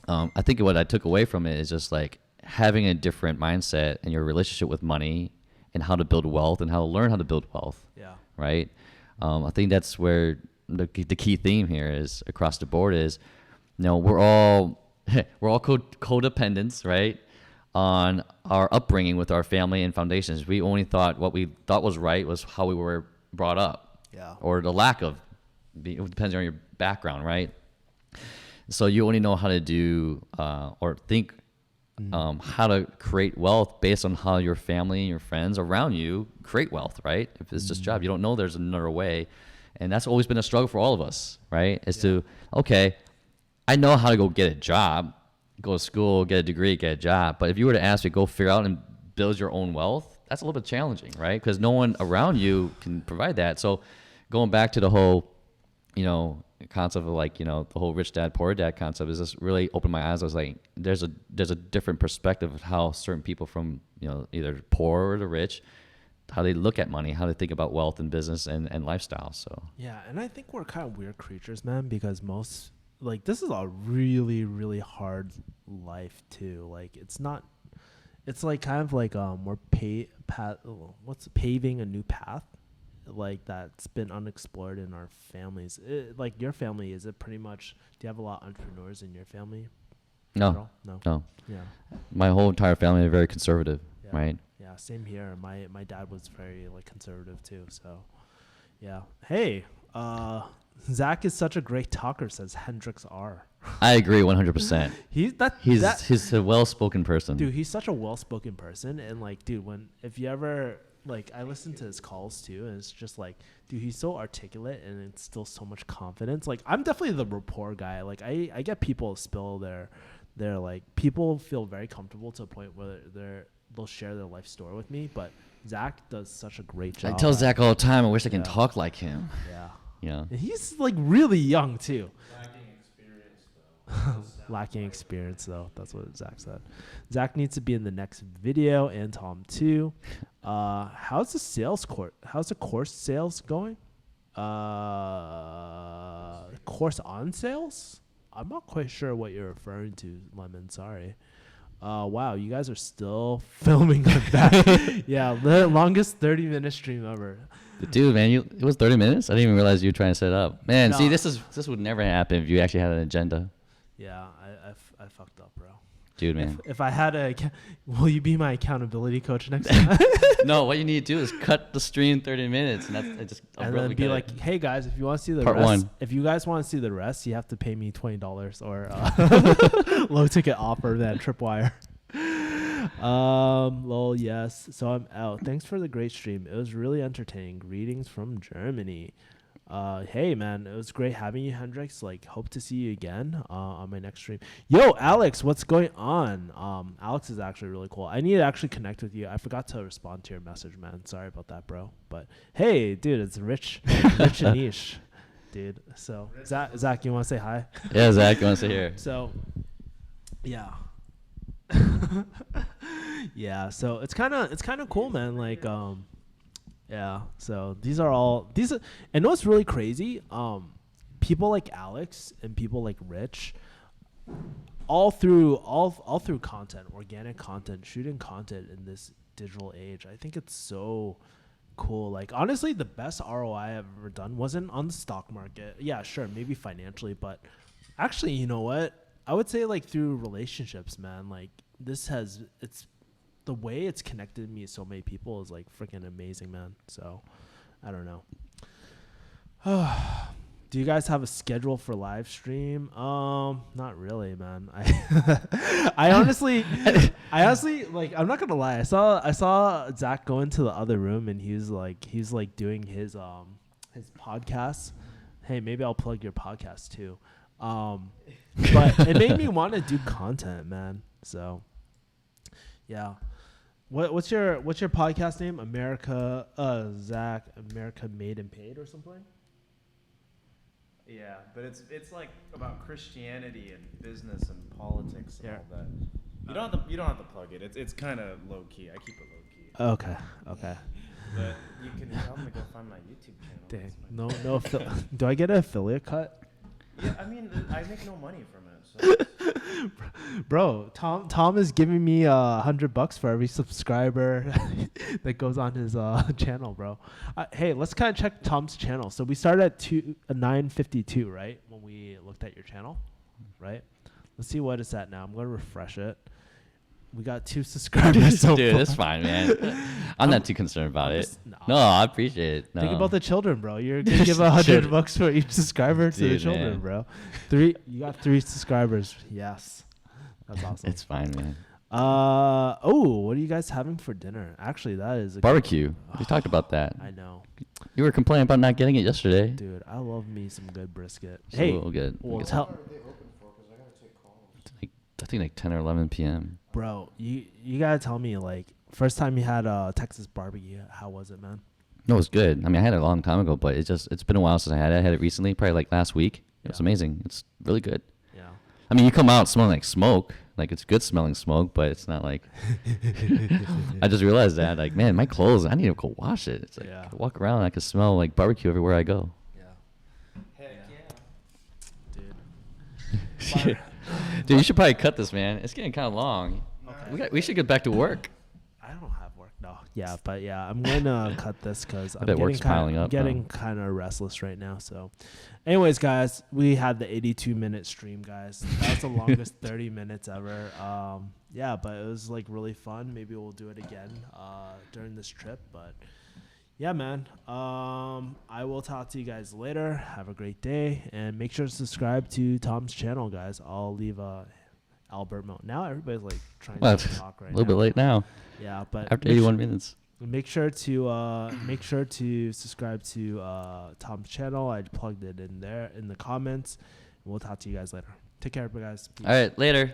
I think what I took away from it is just like having a different mindset in your relationship with money and how to build wealth and how to learn how to build wealth. Yeah. Right. I think that's where the key theme here is across the board is, we're all codependents, right, on our upbringing with our family and foundations. We only thought what we thought was right was how we were brought up, or the lack of. It depends on your background, right? So you only know how to do or think how to create wealth based on how your family and your friends around you create wealth, right? If it's just job, you don't know there's another way. And that's always been a struggle for all of us, right? Is to, okay, I know how to go get a job, go to school, get a degree, get a job. But if you were to ask me, go figure out and build your own wealth, that's a little bit challenging, right? Because no one around you can provide that. So going back to the whole, concept of like, the whole rich dad, poor dad concept is just really opened my eyes. I was like, there's a different perspective of how certain people from, either poor or the rich, how they look at money, how they think about wealth and business and lifestyle. So yeah, and I think we're kind of weird creatures, man, because this is a really, really hard life too. Like it's like kind of like we're paving a new path, like that's been unexplored in our families. Like your family, is it pretty much? Do you have a lot of entrepreneurs in your family? no. Yeah. My whole entire family are very conservative, right? Yeah, same here. My dad was very like conservative too. So, yeah. Hey, Zach is such a great talker, says Hendrix R. I agree 100%. He's a well-spoken person. Dude, he's such a well-spoken person, and like, dude, if you ever like, I listen to his calls too, and it's just like, dude, he's so articulate and it's still so much confidence. Like, I'm definitely the rapport guy. Like, I get people spill their like, people feel very comfortable to a point where they'll share their life story with me, but Zach does such a great job. I tell Zach all the time, I wish I can talk like him. Yeah. And he's like really young too. Lacking experience though. That's what Zach said. Zach needs to be in the next video, and Tom too. How's the course sales going? Course on sales? I'm not quite sure what you're referring to, Lemon. Sorry. Wow, you guys are still filming that. Yeah, the longest 30-minute stream ever. Dude, man, it was 30 minutes? I didn't even realize you were trying to set up. Man, No. see, this would never happen if you actually had an agenda. Yeah, I fucked up, bro. Dude, man. If I had will you be my accountability coach next time? No, what you need to do is cut the stream 30 minutes, and and then be like, hey guys, if you want to see the Part rest, one. if you guys want to see the rest, you have to pay me $20 or low ticket offer than Tripwire. Lol, yes. So I'm out. Thanks for the great stream. It was really entertaining. Greetings from Germany. Hey man, it was great having you, Hendrix. Like, hope to see you again on my next stream. Yo, Alex, what's going on? Alex is actually really cool. I need to actually connect with you. I forgot to respond to your message, man. Sorry about that, bro. But hey, dude, it's Rich Anish, dude. So Zach, you want to say hi? Yeah, Zach, you want to say here? So, yeah. Yeah, so it's kind of cool, man. Like, yeah. So these are, and what's really crazy, people like Alex and people like Rich, all through content, organic content, shooting content in this digital age. I think it's so cool. Like, honestly, the best ROI I've ever done wasn't on the stock market. Yeah, sure, maybe financially, but actually, you know what? I would say, like, through relationships, man. Like, it's the way it's connected me to so many people is like freaking amazing, man. So I don't know. Do you guys have a schedule for live stream? Not really, man. I honestly like, I'm not gonna lie. I saw Zach go into the other room and he's like doing his podcast. Hey, maybe I'll plug your podcast too. But it made me want to do content, man. So yeah. What's your podcast name? Zach, America Made and Paid or something? Yeah, but it's like about Christianity and business and politics and all that. You don't have to plug it. It's kind of low key. I keep it low key. Okay. But you can tell them to go find my YouTube channel. Dang. No. Do I get an affiliate cut? Yeah, I mean, I make no money from it. So. Bro, Tom is giving me $100 for every subscriber that goes on his channel, bro. Hey, let's kind of check Tom's channel. So we started at 952, right? When we looked at your channel, right? Let's see what it's at now. I'm gonna refresh it. We got 2 subscribers so Dude, far. it's fine, man. I'm not too concerned about it. Nah. No, I appreciate it. No. Think about the children, bro. You're gonna give $100 for each subscriber to the Dude, children, man. bro. You got 3 subscribers. Yes, that's awesome. It's fine, man. What are you guys having for dinner? Actually, that is a Barbecue. We talked about that. I know, You were complaining about not getting it yesterday. dude. I love me some good brisket. It's Hey, a little good. well, We get tell, What are they open for? Because I gotta take calls. I think like 10 or 11 p.m. bro, you gotta tell me, like, first time you had Texas barbecue, how was it, man? No, it was good. I mean, I had it a long time ago, but it's been a while since I had it. I had it recently, probably like last week. It was Yeah. amazing. It's really good. Yeah. I mean, you come out smelling like smoke. Like, it's good smelling smoke, but it's not like... I just realized that. Like, man, my clothes, I need to go wash it. It's like, Yeah. I walk around and I can smell like barbecue everywhere I go. Yeah. Heck Yeah. yeah. Dude. Dude, you should probably cut this, man. It's getting kind of long. Okay. We should get back to work. I don't have work. No. Yeah, but yeah, I'm gonna cut this because I'm bet work's piling up, getting kind of restless right now. So, anyways, guys, we had the 82-minute stream, guys. That's the longest 30 minutes ever. Yeah, but it was like really fun. Maybe we'll do it again during this trip. But yeah, man. I will talk to you guys later. Have a great day, and make sure to subscribe to Tom's channel, guys. I'll leave Albert Mo. Now everybody's like trying Well, to talk right a little now. bit late now. Yeah, but After 81 minutes. make sure to subscribe to Tom's channel. I plugged it in there in the comments. We'll talk to you guys later. Take care, guys. Peace. All right, later.